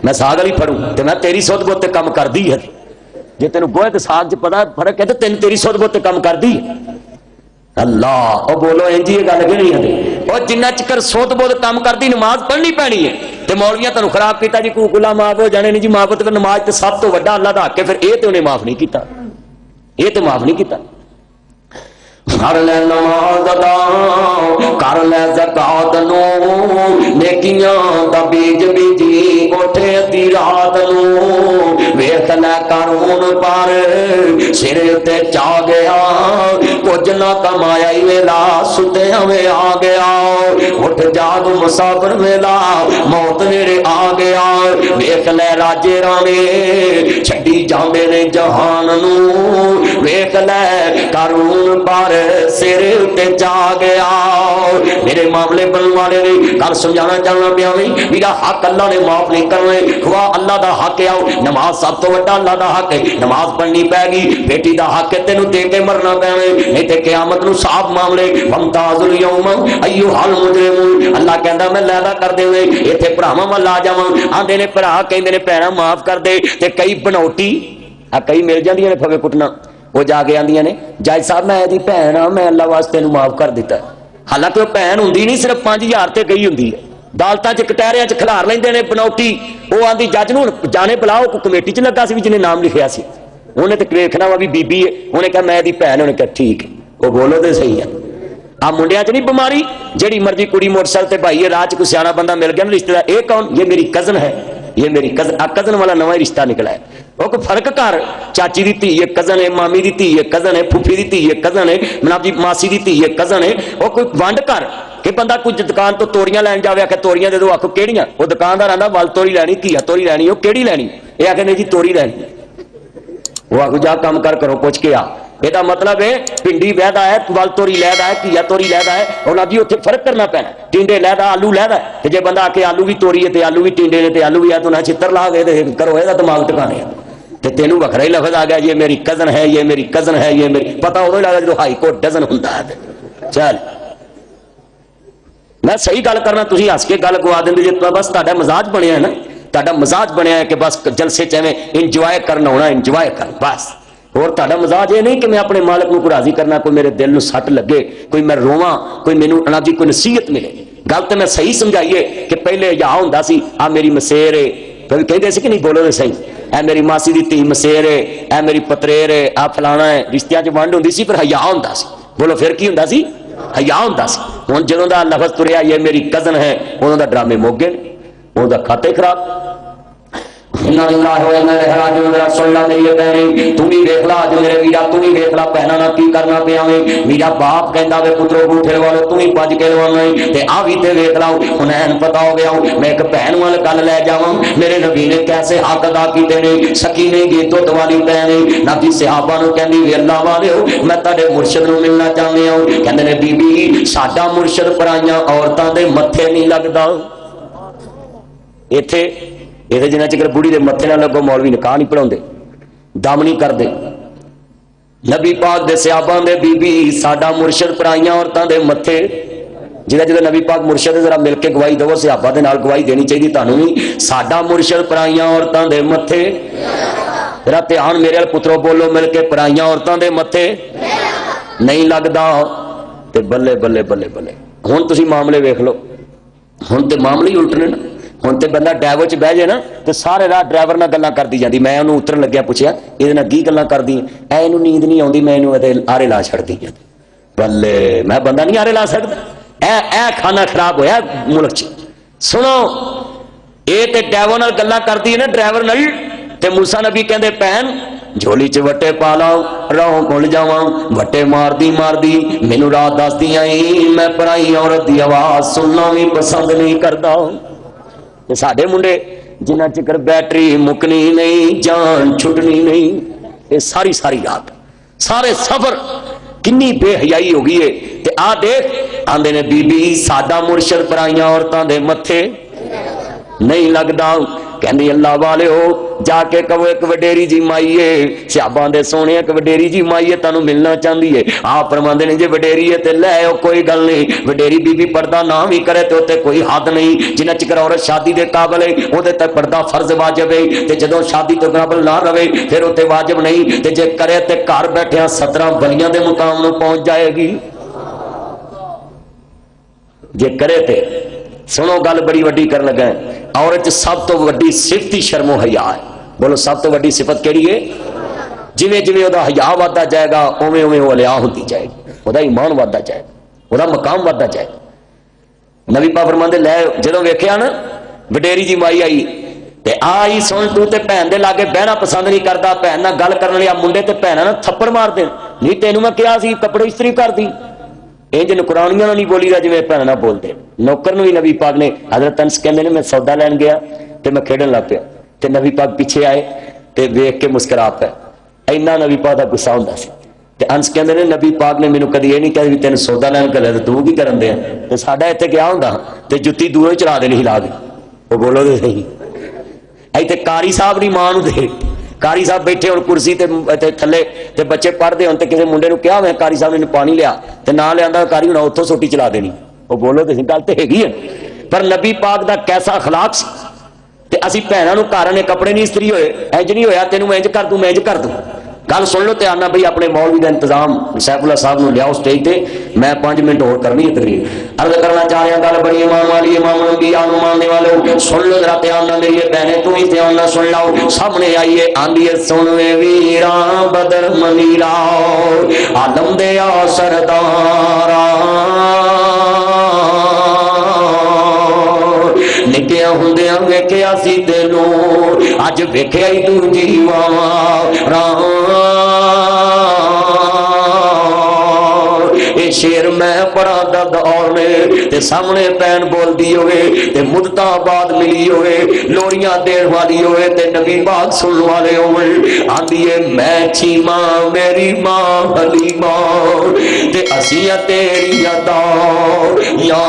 मैं साग वाली फड़ूं, तो मैं तेरी सुध बुध ते काम करदी है। जे तेन गोहे ते साग च पता फर्क है तो तेन तेरी सुध बुध काम कर दी अल्लाह। और बोलो इंजी ये गल कि नहीं है? और जिन्ना चिकर सुध बुध काम करती नमाज पढ़नी पैनी है। तो मौलवियां तुहानू खराब किया जी कूकुला माफ हो जाने नहीं जी, माफ तो नमाज तो सब तो वड्डा अल्लाह दा हक है, फिर ये तो उन्हें माफ नहीं किया, ये तो माफ नहीं किया। कर ले नमाज अदा, कर ले ज़कात नू, नेकियां दा बीज बीजी उठे अद्धी रात नू। वेख ले कानून पर सिर ते चा गया, कुछ ना कमाया ही वेला सुते हमें आ गया। उठ जाग मुसाफिर वेला मौत नेड़े आ गया। वेख ले राजे राणे छड्डी जांदे ने जहान नू, वेख ले कानून पर सिर ते जा गया। मेरे मामले बनने वाले ने कल समझाना चाहना पिया मेरा हक अल्लाह ने माफ नहीं करने। खुआ अल्लाह दा हक आओ, नमाज सब तो वड्डा अल्लाह दा हक है, नमाज पढ़नी पैगी। बेटी दा हक है तेनू दे के मरना पैवे, नहीं ते क़यामत नू साफ मामले वमताजुल यौम अय्युहल मुजरिमून। अल्लाह कहंदा मैं लैदा कर देवे इत्थे भरावां वल आ जावां। आंदे ने भरा कहंदे ने भैणां माफ कर दे, ते कई बनौटी कई मिल जांदियां ने फवे कुटना, वो जाके आंदियां ने जज साहब मैं दी भैन हाँ, मैं अल्लाह वास्ते नू माफ कर दिता। हालांकि वो भैन हुंदी नहीं, सिर्फ 5000 ते गई हुंदी है। अदालतां च कटहरियां च खिलार लैंदे ने बनौटी। वो आंदी जज नू जाने बुलाओ, कोई कमेटी च लगा सी जिन्हें नाम लिखिया सी, उन्हें तो देखना वा भी बीबी है, उन्हें कहा मैं दी भैन, उन्हें कहा ठीक है। वो बोलो तो सही है। आ मुंडिया च नहीं बीमारी, जिहड़ी मर्जी कुड़ी मोटरसाइकिल ते भाई है, राह च कोई सियाना बंदा मिल गया ना रिश्तेदार, ये कौन, ये मेरी कजन है, ये मेरी कजन। कजन वाला नवा रिश्ता निकला है। वो कोई फर्क कर, चाची दी धी है कजन है, मामी दी धी है कजन है, फुफी दी धी है कजन है, मनाब जी मासी दी धी है कजन है। वो कोई वंड कर कि बंदा कुछ दुकान तो तोरियां लैन जावे, आखे तोरियां दे दो, आखो केड़ियां, वो दुकानदार आंदा वल तोरी लैनी, घीया तोरी लैनी, वो केड़ी लैनी, ये आखे नहीं जी तोरी लैनी। वो आखो जा काम कर करो पुछ के आ। ਇਹਦਾ मतलब है भिंडी लैदा है, वल तोरी लैदा है, घीया तोरी लैदा है, और जी उत्थे फर्क करना पैना। टिंडे लैदा आलू लैदा है, ते जे बंदा आके आलू भी तोरी है, आलू भी टिंडे ने, आलू भी है, तो ना चित्र ला गए करो ਇਹਦਾ दिमाग टकाने। ते तेनू वखरा ही लफ्ज आ गया ये मेरी कजन है, ये मेरी कजन है, ये मेरी, पता उदों लगदा जो हाई कोर्ट डजन हुंदा है। चल मैं सही गल करना, तुसीं हस के गल गवा दिंदे जे बस तुहाडा मजाज बनिया है ना, तुहाडा मजाज बनिया है कि बस जलसे च एवें इंजॉय करना होना, इंजॉय कर बस। और तुहाडा मजाज ये नहीं कि मैं अपने मालिक को राजी करना, कोई मेरे दिल में सट लगे, कोई मैं रोवां, कोई मैनू अनाजी कोई नसीहत मिले। गल तो मैं सही समझाइए कि पहले या हुंदा सी आ मेरी मसेर है, कभी कहते सी कि नहीं बोलो तो सही, ऐ मेरी मासी दी धी मसेर है, ऐ मेरी पतरेर है, आ फलाना है, रिश्तियां च वंड हुंदी सी पर हया हुंदा सी। बोलो फिर की हुंदा सी, हया हुंदा सी। हुण जदों दा लफ्ज तुरिया ये मेरी कजन है, उदों दा ड्रामे मुक गए, उहदा खाते खराब। तू भी वेख ला जो मेरे वीरा, तू भी वेख ला भैनां नाल की करना पिया वे। मेरा बाप कहंदा वे पुत्रो बूठे वाले तू ही भज के लवाना ते आ भी ते वेख ला। हुनैन पता हो गया मैं एक भैन वाल गल लै जावां, मेरे नबी ने कैसे हक अदा कीते ने। सकीने गी दुध वाली भैन नबी सहाबा नूं कहंदी वे अल्लाह वालिओ मैं तुहाडे मुर्शद नूं मिलना चाहुंदी हां। कहंदे ने बीबी साडा मुर्शद पराइयां औरतां दे मत्थे नहीं लगदा। इत्थे ये जिन्ना चिकर बुढ़ी के मत्थे ना लगो मौलवी निकाह नहीं पढ़ाते, दम नहीं करते। नबी पाक दे सहाबा दे बीबी साडा मुर्शद पराइयां औरतां दे मत्थे, जिहदा जिहदा नबी पाक मुर्शद जरा मिल के गवाही दवो, सहाबा दे नाल गवाही देनी चाहिए तुहानूं भी। साडा मुर्शद पराइयां औरतां दे मत्थे, तेरा ध्यान मेरे वाल पुत्रो बोलो मिल के, पराइयां औरतां दे मत्थे नहीं लगदा। ते बल्ले बल्ले बल्ले बल्ले हुण तुसीं मामले वेख लो, हुण ते मामले ही उल्टने ना। हुण ते बंदा ड्राइवर च बह जाए ना तो सारे राह ड्राइवर नाल गल्लां करदी जांदी। मैं उहनूं उतरन लग्या पुछया इहदे नाल की गल्लां करदी, ऐ इहनूं नींद नहीं आउंदी, मैं इहनूं इहदे आरे ला छड्डदी हां। बल्ले मैं बंदा नहीं आरे ला सकदा, ऐ खाना खराब होया मुल्क च। सुनो ये ते ड्राइवर नाल गल्लां करदी है ना ड्राइवर नाल, ते मूसा नबी कहंदे भैन झोली च वट्टे पा लाओ, राहों भुल जावां। वट्टे मारदी मारदी मैनूं रात दसदी आई मैं पराई औरत दी आवाज सुनना भी पसंद नहीं करदा। ते साडे मुंडे जिन्ना चिकर बैटरी मुकनी नहीं, जान छुटनी नहीं, ये सारी सारी रात सारे सफर किन्नी बेहयाई हो गई है। ते आ देख आंदे ने बीबी साडा मुर्शद पराइयां औरतां दे मत्थे नहीं लगदा। कहंदी अल्लाह वाले हो जाके कहो एक वडेरी जी माई है, सहाबां दे सोने एक वडेरी जी माई है तुहानूं मिलना चाहती है। आप फरमांदे ने जे वडेरी है ते लै आओ, कोई गल नहीं। वडेरी बीबी पर्दा ना भी करे तो उत्ते कोई हद नहीं। जिन्ना चिकर औरत शादी दे काबिल है उहदे ते पर्दा फर्ज वाजिब है, ते जदों शादी तो काबिल ना रहे फिर उत्ते वाजिब नहीं। ते जे करे ते घर बैठिया 17 वलियां दे मुकाम नूं पहुंच जाएगी। जे करे ते सुनो गल बड़ी वड्डी कर लगा है। औरत सब तो वड्डी सिफत ही शर्मो हया है। बोलो सब तो वड्डी सिफत केड़ी है? जिवें जिवें ओहदा हया वधदा जाएगा उवें उवें वो हलिया होती जाएगी। ਉਹਦਾ ਈਮਾਨ ਵੱਧਦਾ ਜਾਏਗਾ, ਉਹਦਾ ਮਕਾਮ ਵੱਧਦਾ ਜਾਏਗਾ। ਨਬੀ ਪਾਕ ਫਰਮਾਉਂਦੇ ਲੈ ਜਦੋਂ ਵੇਖਿਆ ਨਾ ਵਡੇਰੀ ਜੀ ਮਾਈ ਆਈ ਤੇ ਆਈ ਸੁਣ ਤੂੰ ਤੇ ਭੈਣ ਦੇ ਲਾਗੇ ਬਹਿਣਾ ਪਸੰਦ ਨਹੀਂ ਕਰਦਾ, ਭੈਣ ਨਾਲ ਗੱਲ ਕਰਨ ਲਈ ਆ ਮੁੰਡੇ ਤੇ ਭੈਣਾਂ ਨਾਲ ਥੱਪੜ ਮਾਰ ਦੇਣ, ਨਹੀਂ ਤੈਨੂੰ ਮੈਂ ਕਿਹਾ ਸੀ ਕੱਪੜੇ ਇਸਤਰੀ ਕਰਦੀ। ਇੰਜ ਨੁਕਰਾਨੀਆਂ ਨਾਲ ਨਹੀਂ ਬੋਲੀਦਾ ਜਿਵੇਂ ਭੈਣਾਂ ਨਾਲ ਬੋਲਦੇ। ਨੌਕਰ ਨੂੰ ਵੀ ਨਬੀ ਪਾਕ ਨੇ ਹਜ਼ਰਤ ਅਨਸ ਕਹਿੰਦੇ ਨੇ ਮੈਂ ਸੌਦਾ ਲੈਣ ਗਿਆ ਤੇ ਮੈਂ ਖੇਡਣ ਲੱਗ ਪਿਆ ਤੇ ਨਬੀ ਪਾਕ ਪਿੱਛੇ ਆਏ ਤੇ ਵੇਖ ਕੇ ਮੁਸਕਰਾ ਪਏ, ਇੰਨਾ ਨਬੀ ਪਾਕ ਦਾ ਗੁੱਸਾ ਹੁੰਦਾ ਸੀ। ਤੇ ਅੰਸ ਕਹਿੰਦੇ ਨੇ ਨਬੀ ਪਾਕ ਨੇ ਮੈਨੂੰ ਕਦੀ ਇਹ ਨਹੀਂ ਕਿਹਾ ਵੀ ਤੈਨੂੰ ਸੌਦਾ ਲੈਣ ਘੱਲਿਆ ਤੇ ਤੂੰ ਕੀ ਕਰਨ ਦਿਆ, ਤੇ ਸਾਡਾ ਇੱਥੇ ਗਿਆ ਹੁੰਦਾ ਤੇ ਜੁੱਤੀ ਦੂਰੋਂ ਹੀ ਚਲਾ ਦੇਣੀ ਹਿਲਾ ਕੇ। ਉਹ ਬੋਲੋ ਤੇ ਸਹੀ, ਇੱਥੇ ਕਾਰੀ ਸਾਹਿਬ ਦੀ ਮਾਂ ਨੂੰ ਦੇ, ਕਾਰੀ ਸਾਹਿਬ ਬੈਠੇ ਹੁਣ ਕੁਰਸੀ ਤੇ ਥੱਲੇ ਤੇ ਬੱਚੇ ਪੜ੍ਹਦੇ ਹੁਣ ਤੇ ਕਿਸੇ ਮੁੰਡੇ ਨੂੰ ਕਿਹਾ ਮੈਂ ਕਾਰੀ ਸਾਹਿਬ ਨੇ ਪਾਣੀ ਲਿਆ ਤੇ ਨਾ ਲਿਆਂਦਾ ਕਾਰੀ ਹੁਣ ਉੱਥੋਂ ਸੋਟੀ ਚਲਾ ਦੇਣੀ। ਉਹ ਬੋਲੋ ਤੇ ਗੱਲ ਤੇ ਹੈਗੀ ਹੈ। ਪਰ ਨਬੀ ਪਾਕ ਦਾ ਕੈਸਾ ਅਖਲਾਕ ਸੀ। ਤੇ ਅਸੀਂ ਭੈਣਾਂ ਨੂੰ ਘਰ ਨੇ ਕੱਪੜੇ ਨਹੀਂ ਇਸਤਰੀ ਹੋਏ, ਇੰਜ ਨਹੀਂ ਹੋਇਆ ਤੈਨੂੰ ਮੈਂ ਇੰਜ ਕਰ ਦੂੰ ਮੈਂ ਇੰਜ ਕਰ ਦੂੰ। ਗੱਲ ਸੁਣ ਲਓ ਧਿਆਨ ਨਾਲ ਬਈ, ਆਪਣੇ ਮੌਲਵੀ ਦਾ ਇੰਤਜ਼ਾਮ ਸੈਫੁੱਲਾ ਸਾਹਿਬ ਨੂੰ ਲਿਆਓ ਸਟੇਜ ਤੇ, ਮੈਂ 5 ਮਿੰਟ ਹੋਰ करनी है तकरीर। अर्ज करना चाह रहा गल बड़ी इमाम वाली, इमाम अंबिया नूं मानने वालों सुन लो जरा ध्यान नाल, मेरी बहने तू ही ध्यान नाल सुन लो। सामने आइए आंदी है सुन वे वीरा बदर मनीरा आलम दे आ सरदारा निकिया हुंदियां वेखिया सी तैनूं अज वेखिया ही तू जीवा ये शेर मैं पढ़ा दर्द और ने ते सामने पैन बोलदी होवे ते मुद्दता बाद मिली होवे, लोरियां देण वाली होवे ते नबी पाक सुन वाले होवे। आंदी है मैं चीमा मेरी मां हलीमा ते असिया तेरी अदा या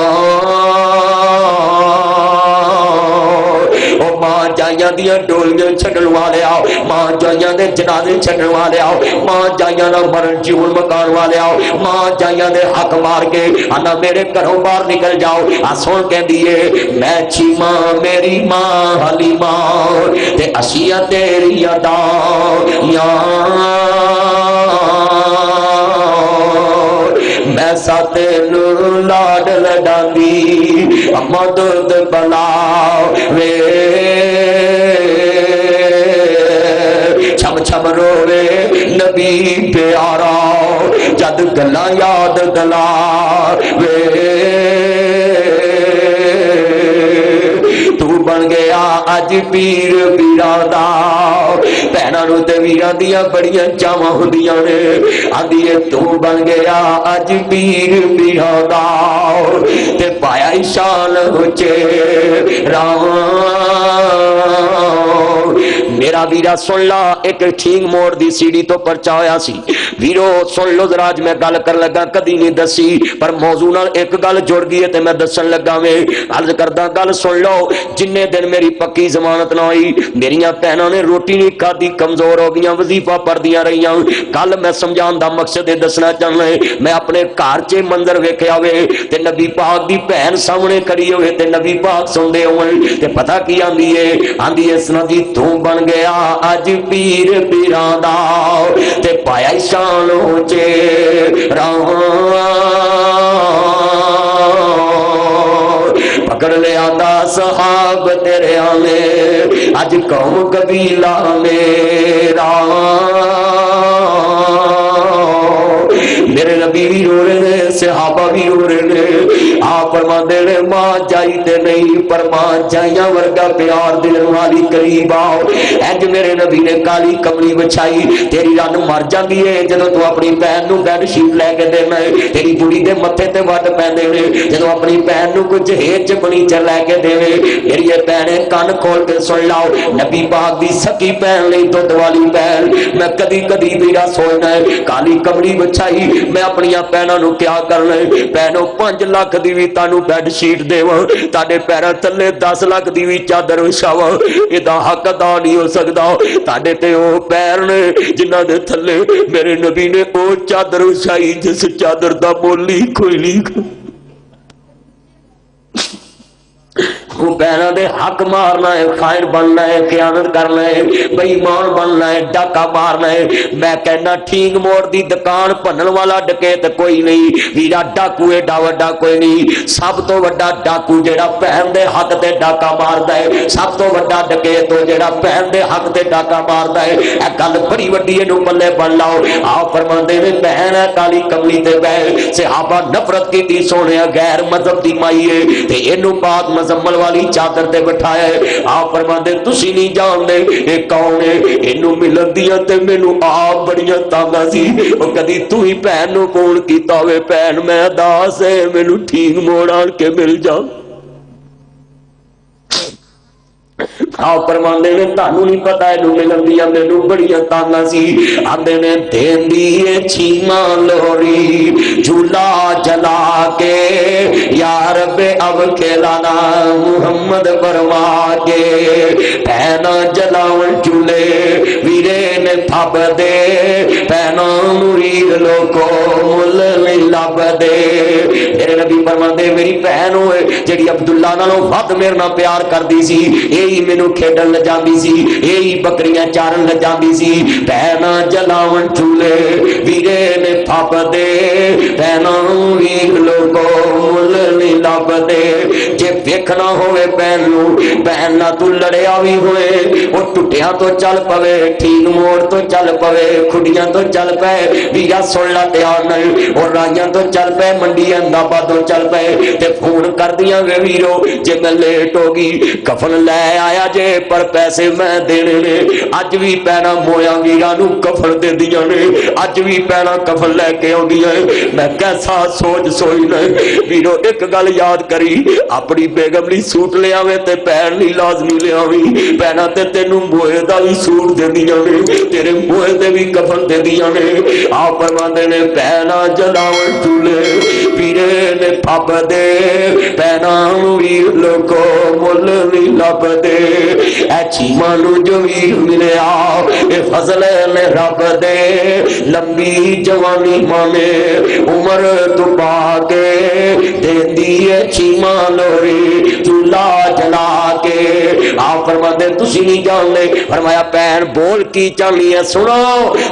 मां जाइया दियां डोलियां छड्डण वाले आओ, मां जाइया दे जनाजे छड्डण वाले आओ, मां जाइया दा मरण जीवन मकान वाले आओ, मां जाइया दे हक मार के आना मेरे घरों बाहर निकल जाओ। आ सुन कहंदी है मैं चीमा मेरी मां हलीमा ते असिया तेरी अदा या मैं सातेनू लाड लडांदी अम्मा दुध बला वे छम छम रोवे नबी प्यारा जद गला याद गला वे तू बन गया अज पीर पीरां दा। भैणां नूं ते वीरां दियां बड़ियां चावां हुंदियां ने, आंदी है तू बन गया अज पीर पीरां दा ते पाया शान उचे राम। मेरा वीरा सुन ला, एक ठीक मोड़ दी सीढ़ी तो परचा होया सी। वीरो सुन लो जरा, मैं गल कर लगा कदी नहीं दसी पर मौजू नाल एक गल जुड़ गई है ते मैं दसन लगा वे। अर्ज करदा गल सुन लो, जिन्ने दिन मेरी पक्की जमानत ना हुई मेरिया भैनों ने रोटी नहीं खाधी, कमजोर हो गई, वजीफा पढ़दियां रहियां। कल मैं समझाने दा मकसद दसना चाहना है, मैं अपने घर च मंजर वेख्या वे ते नबी पाक दी भैन सामने खड़ी होवे ते नबी पाक सुनदे होवन ते पता की आंदी है सनदी तू बन गया अज पीर पीरां दा ते पाया शान चे राम। पकड़ लिया दा सहाब तेरे आने अज कौम कबीला मेरा। मेरे नबी भी रो रहे ने, सहाबा भी रो रहे ने। आप फरमाते ने मां जाई ते नहीं पर मां जाइया वर्गा प्यार दिल वाली करीब आओ। इंज मेरे नबी ने काली कमली बिछाई, तेरी रन मर जाती है जदों तू अपनी भैन नूं बेडशीट लैके देना है, तेरी बुढ़ी दे मत्थे ते वट पैंदे ने जदों अपनी भैन नूं कुछ हेज फर्नीचर लैके देवे। मेरी भैणे कन खोल के सुन लाओ, नबी पाक दी सकी भैन लई दुध वाली भैन मैं कदी कदी मेरा सोचना है काली कमली बिछाई मैं अपनी भैनों नूं क्या करना है। भैनों 5 लाख दी भी तानू बैडशीट देवां, ताडे पैरां थल्ले 10 लाख दी भी चादर विछावां, इहदा हक अदा नहीं हो सकदा। ताडे ते ओ पैर ने जिन्हां दे थल्ले मेरे नबी ने ओ चादर विछाई जिस चादर दा मुल ही कोई नहीं। वो भैनों दे हक मारना है, खायर बनना है, खयानत करना है, बेईमान बनना है, डाका मारना है। मैं कहना ठीक मोड़ दी दुकान भनन वाला डकैत कोई नहीं वीरा, डाकू एडा वड्डा कोई नहीं। सब तो वड्डा डाकू जेड़ा भैन दे हक ते डाका मारदा है, सब तो वड्डा डकैत हो जेड़ा भैन दे हक ते डाका मारदा है। ए गल बड़ी वड्डी इहनूं पल्ले बन लाओ। आप फरमांदे ने बहन है काली कमली ते बह सहाबा नफरत कीती सोहणिया गैर मजहब दी माई है ते इहनूं पाक मजम्मल वाली चादर ते बिठाया है। आप फरमांदे तुसी नहीं जानदे ये कौन है, इनू मिलन दियां ते मैनू आप बड़ियां तांगा सी। ओ कदी तू ही भैन नूं फोन कीता होवे, भैन मैं दास है मैनू ठीक मोड़ आण के मिल जा। आप फरमांदे ने तानू नहीं पता इनू मिलन दियां मैनू बड़ियां तांगा सी। आंदे ने देंदी ए छीमा लोरी झूला जला के यार बे अब खेलाना मुहम्मद फरमा के भैना जलावन झूले वीरे ने फब दे भैना मुरीद लोको मुल नहीं लब दे। मेरे नबी फरमांदे मेरी भैन होए जेड़ी अब्दुल्ला नालों वध मेरे नाल प्यार करदी सी, यही मैनू खेडन लजांदी सी, यही बकरियां चारन लजांदी सी। भैना जलावन झूले वीरे ने फब दे भैना वीर लोगो मुल नहीं लब दे। जे वेखना होवे भैन नू भैन ना तू लड़िया भी होए वो टुटिया तो चल पवे, ठीक मोड़ तो चल पवे, खुडियां तो चल पे वीरा सुन ला ध्यान नहीं, और राइयां तो चल पे मंडी अंदाबा तो चल पे ते फोन कर दिया वे वीरो जे मैं लेट हो गई कफन लै आया जे पर पैसे मैं देने ने। अज भी भैना मोया वीरा नू कफन दे दियां ने, अज भी भैना कफन लैके आउंदियां ने। मैं कैसा सोच सोई ने वीरो एक गल याद करी अपनी बेगम लई सूट ले आवे ते भैन लई लाजमी ले आवी। भैना ते तेनू मोए दा भी सूट दे दियां ने, तेरे मोए दे भी कफन दे दियां ने। आप फरमांदे ने भैना जलावन झूले वीरे ने फब दे भैना वीर लोको मुल नहीं लब दे। ऐची मानू जो वीर मिलया ए फजल ने रब दे लंबी जवानी माने उम्र तो पाके देंदी ऐची मालोरी चूल्हा जला के। आप फरमाते तुसी नहीं जानते, फरमाया भैन बोल की चाहनी है सुनो।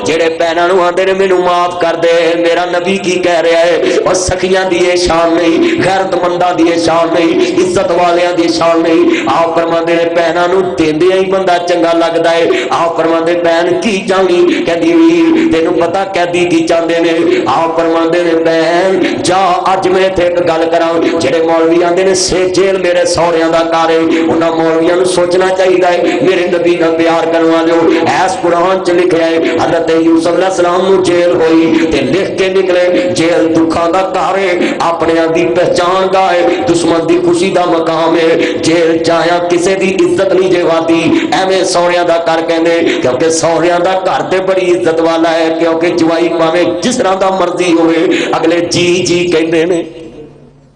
जेड़े भैनों नूं आंदे ने मैनू माफ कर दे, मेरा नबी की कह रहा है और सखियां दी ये शान नहीं, गैरतमंदां दी ये शान नहीं, इज्जत वालियां दी शान नहीं। आप फरमाते ने भैनों नूं देंदियां ही बंदा चंगा लगदा है। आप फरमाते भैन की चाहनी, कहंदी वीर तैनूं पता कहदी की चाहते ने। आप फरमाते ने भैन जा अज मैं इत्थे एक गल करां, जेड़े मौलवी आंदे ने से जेल मेरे सौहरियां दा घर है, उन्हां मौलवियां नूं सोचना चाहिए है मेरे नबी नाल प्यार करन वालिओ। ऐस कुरान च लिखिआ है हज़रत यूसुफ अलैहिस्सलाम नूं जेल होई ते लिख के निकले जेल दुखां दा घर है, अपणिआं दी पहचान दा है, दुश्मन दी खुशी दा मकाम है। जेल जाया किसे दी इज्जत नहीं जे वादी, एवें सौहरियां दा घर कहंदे, क्योंकि सौहरियां दा घर ते बड़ी इज्जत वाला है, क्योंकि जवाई भावें जिस तरह दा मर्जी होवे अगले जी जी कहंदे ने।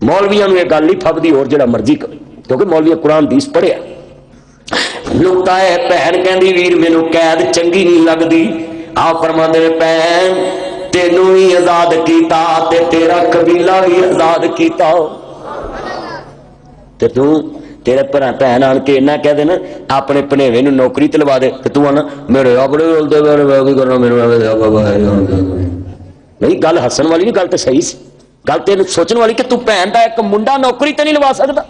मौलवियां नूं इह गल नहीं फबदी होर जिहड़ा मर्जी करे, क्योंकि मौलवी कुरान हदीस पढ़िआ। लुकता है भैन कहंदी वीर मैनू कैद चंगी नहीं लगदी। आप फरमांदे ने भैन तेनू भी आजाद कीता ते तेरा कबीला भी आजाद कीता ते तू तेरे भरा भैन आन के इन्ना कह देना अपने भनेवे नूं नौकरी ते लवा दे ते तू आना मेरे अपने बोलते करना मेरे नहीं। गल हसन वाली नहीं, गल तो सही सी, गल तेन सोचने वाली कि तू भैन दा एक मुंडा नौकरी ते नहीं लवा सकदा।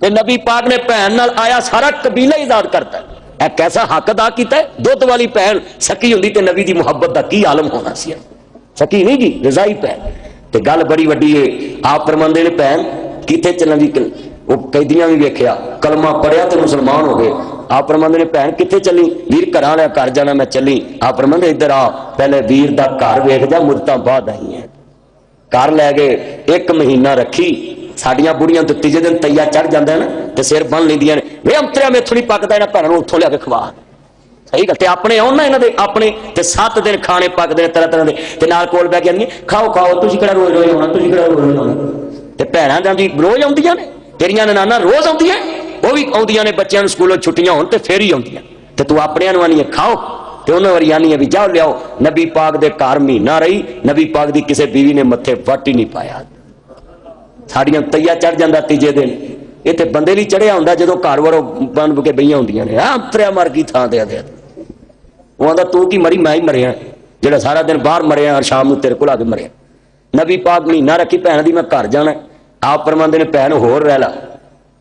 ते नबी पाक ने भैन नाल आया सारा कबीला आजाद करता है। एक कैसा हक अदा किया है। दुध वाली भैन सकी हुंदी ते नबी दी मुहब्बत दा की आलम होना सी। सकी नहीं जी रजाई भैन ते गल बड़ी वड्डी है। आप फरमांदे ने भैन किथे चलण दी, वो कैदियां भी वेखिया कलमा पढ़िया ते मुसलमान हो गए। आप फरमांदे ने भैन किथे चली, वीर घरां वाले घर जाना मैं चली। आप फरमांदे इधर आ पहले वीर दा घर वेख जा, मुद्दतां बाद आई है। घर लै गए, एक महीना रखी। साडियां बुढ़ियां तो तीजे दिन तैया चढ़ जाता है ना तो सिर बन लेंदियां ने, वे अंतरिया मेथों नहीं पकदा, इन्हां भैणां नूं उत्थों लिया के खवा। सही गल ते अपने आउण ना इन्हां दे अपने ते 7 दिन खाने पकदे ने तरह तरह दे ते नाल कोल बैठ के आंदियां खाओ खाओ तुसीं किहड़ा रोज रोज आउणा, तुसीं किहड़ा रोज रोज आउणा। ते भैणां दी रोज आउंदियां ने, तेरियां ननाना रोज आउंदियां, वो भी आउंदियां ने बच्चों नूं स्कूलों छुट्टियां होण ते फिर ही आउंदियां ते तू अपणिआं नूं आनी खाओ ते उन्हां वारी आनी है भी जाओ लियाओ। नबी पाक दे घर महीना रही, नबी पाक दी किसी बीवी ने मत्थे वट ही नहीं पाया। साड़ियां तैया चढ़ जाता तीजे दिन, ਇਹ ਤੇ ਬੰਦੇ ਲਈ ਚੜਿਆ ਹੁੰਦਾ ਜਦੋਂ ਘਰ ਵੜੋ ਬਣ ਕੇ ਬਈਆਂ ਹੁੰਦੀਆਂ ਨੇ ਆ ਤਰਿਆ ਮਰ ਗਈ ਥਾਂ ਤੇ ਆਦੇ ਉਹ ਆਂਦਾ ਤੂੰ ਕੀ ਮਰੀ ਮੈਂ ਹੀ ਮਰਿਆ ਜਿਹੜਾ ਸਾਰਾ ਦਿਨ ਬਾਹਰ ਮਰਿਆ ਸ਼ਾਮ ਨੂੰ ਤੇਰੇ ਕੋਲ ਆ ਕੇ ਮਰਿਆ। ਨਬੀ ਪਾਕ ਮਹੀਨਾ ਰੱਖੀ ਭੈਣ ਦੀ ਮੈਂ ਘਰ ਜਾਣਾ ਆਪ ਫਰਮਾਉਂਦੇ ਨੇ ਭੈਣ ਹੋਰ ਰਹਿ ਲਾ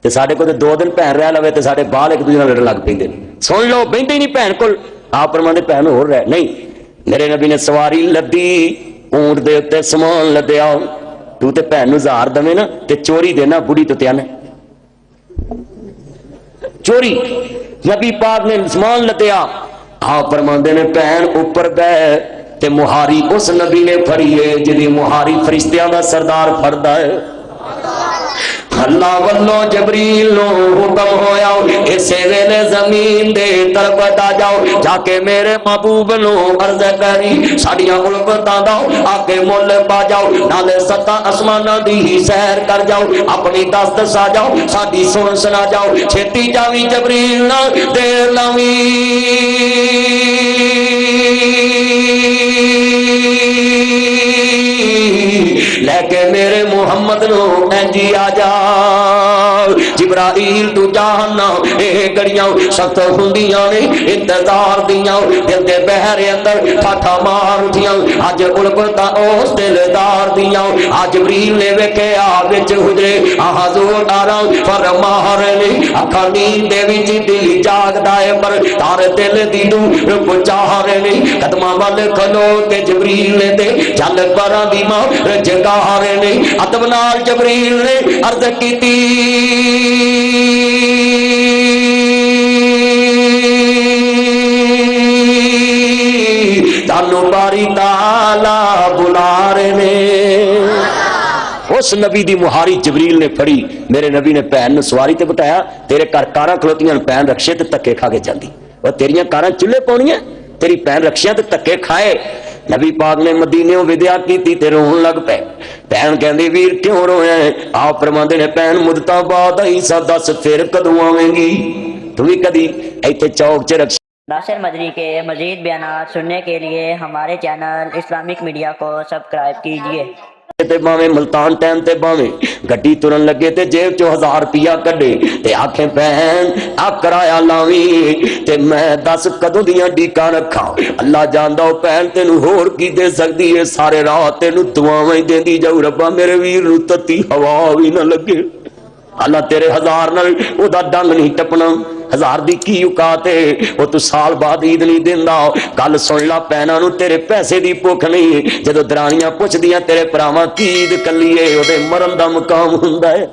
ਤੇ ਸਾਡੇ ਕੋਲ 2 ਦਿਨ ਭੈਣ ਰਹਿ ਲਵੇ ਤੇ ਸਾਡੇ ਬਾਲ ਇੱਕ ਦੂਜੇ ਨਾਲ ਲੜਨ ਲੱਗ ਪੈਂਦੇ ਨੇ ਸੁਣ ਲਓ ਬਹਿੰਦੇ ਹੀ ਨਹੀਂ ਭੈਣ ਕੋਲ ਆਪ ਫਰਮਾਉਂਦੇ ਭੈਣ ਹੋਰ ਰਹਿ ਨਹੀਂ। ਮੇਰੇ ਨਬੀ ਨੇ ਸਵਾਰੀ ਲੱਦੀ ਊਂਟ ਦੇ ਉੱਤੇ ਸਮਾਨ ਲੱਦਿਆ ਤੂੰ ਤੇ ਭੈਣ ਨੂੰ ਜ਼ਾਰ ਦਵੇਂ ਨਾ ਤੇ ਚੋਰੀ ਦੇਣਾ ਬੁੜੀ ਤੋਂ ਤਿਆਨ ਚੋਰੀ। ਨਬੀ ਪਾਕ ਨੇ ਸਮਾਨ ਲੱਦਿਆ ਆਪ ਫਰਮਾਉਂਦੇ ਨੇ ਭੈਣ ਉੱਪਰ ਬਹਿ ਤੇ ਮੁਹਾਰੀ ਉਸ ਨਬੀ ਨੇ ਫੜੀ ਹੈ ਜਿਹਦੀ ਮੁਹਾਰੀ ਫਰਿਸ਼ਤਿਆਂ ਦਾ ਸਰਦਾਰ ਫੜਦਾ ਹੈ। अल्लाह वल्लों जबरील नो हुक्म होया इसे वेले जमीन दे तरफ आ जाओ जाके मेरे महबूब नो अर्ज करी साडियां उल्फतां दा आके मुल पा जाओ नाले सत्ता आसमानां दी ही सैर कर जाओ अपनी दस दसा जाओ साडी सुन सुना जाओ छेती जावी जबरील ना देर लावी लेके मेरे मुहम्मद नो इंजी आ जा जिब्राइल तू जाना ए गड़ियां सख्त हुंदियां ने इंतजार दियां दिल दे बहरे अंदर ठाठा मार उठियां अज उलगता उस दिलदार दियां आज जिब्रील ने वेखिया विच हुजरे हजूर आरा फरमार ने अखां नींद दे विच दिल जागदा है पर तारे दिल दी नूर पुचार ने कदमां वल खलो के जिब्रील ने ते चल परां दी मां जगार ने अदब नाल जिब्रील ने अर्ज कीती तानू बारी ताला बुला रहे ने। उस नबी दी मुहारी जबरील ने फड़ी मेरे नबी ने भैन सवारी ते बिठाया तेरे घर कारां खलोतियां भैन रक्षे ते धक्के खा के जांदी और तेरियां कारां चुल्हे पाउणियां तेरी भैन रक्षियां ते धक्के खाए। नबी पाक ने मदीने विद्या की ते रोन लग पे भैन कहंदी वीर क्यों रोया है आप फरमांदे ने भैन मुद्दतां बाद आई सा दस फिर कदों आवेंगी तू भी कदी इत्थे चौक च रक्ष नासिर मदनी के मजीद बयानात सुनने के लिए हमारे चैनल इस्लामिक मीडिया को सब्सक्राइब कीजिए। ते भावें मुल्तान टाइम ते भावें गड्डी तुरन लगे ते जेब चो 1000 रुपया कढे ते आखे भैन आ किराया लावी ते मैं 10 कदों दियां डीकां रखां अल्लाह जानदा भैन तेनू होर की दे सकदी है सारे राह तेनू दुआवां ही देंदी जाऊ रब्बा मेरे वीर नू तत्ती हवा भी ना लगे अल्लाह तेरे 1000 नाल ओदा डंग नहीं टपना 1000 दी की औकात है वो तू साल बाद ईद नहीं दिंदा गल सुन ला भैनां नू तेरे पैसे दी भुख नहीं जदों दराणियां पुछदियां तेरे भरावां की ईद कल्ली है ओदे मरन दा मुकाम हुंदा है।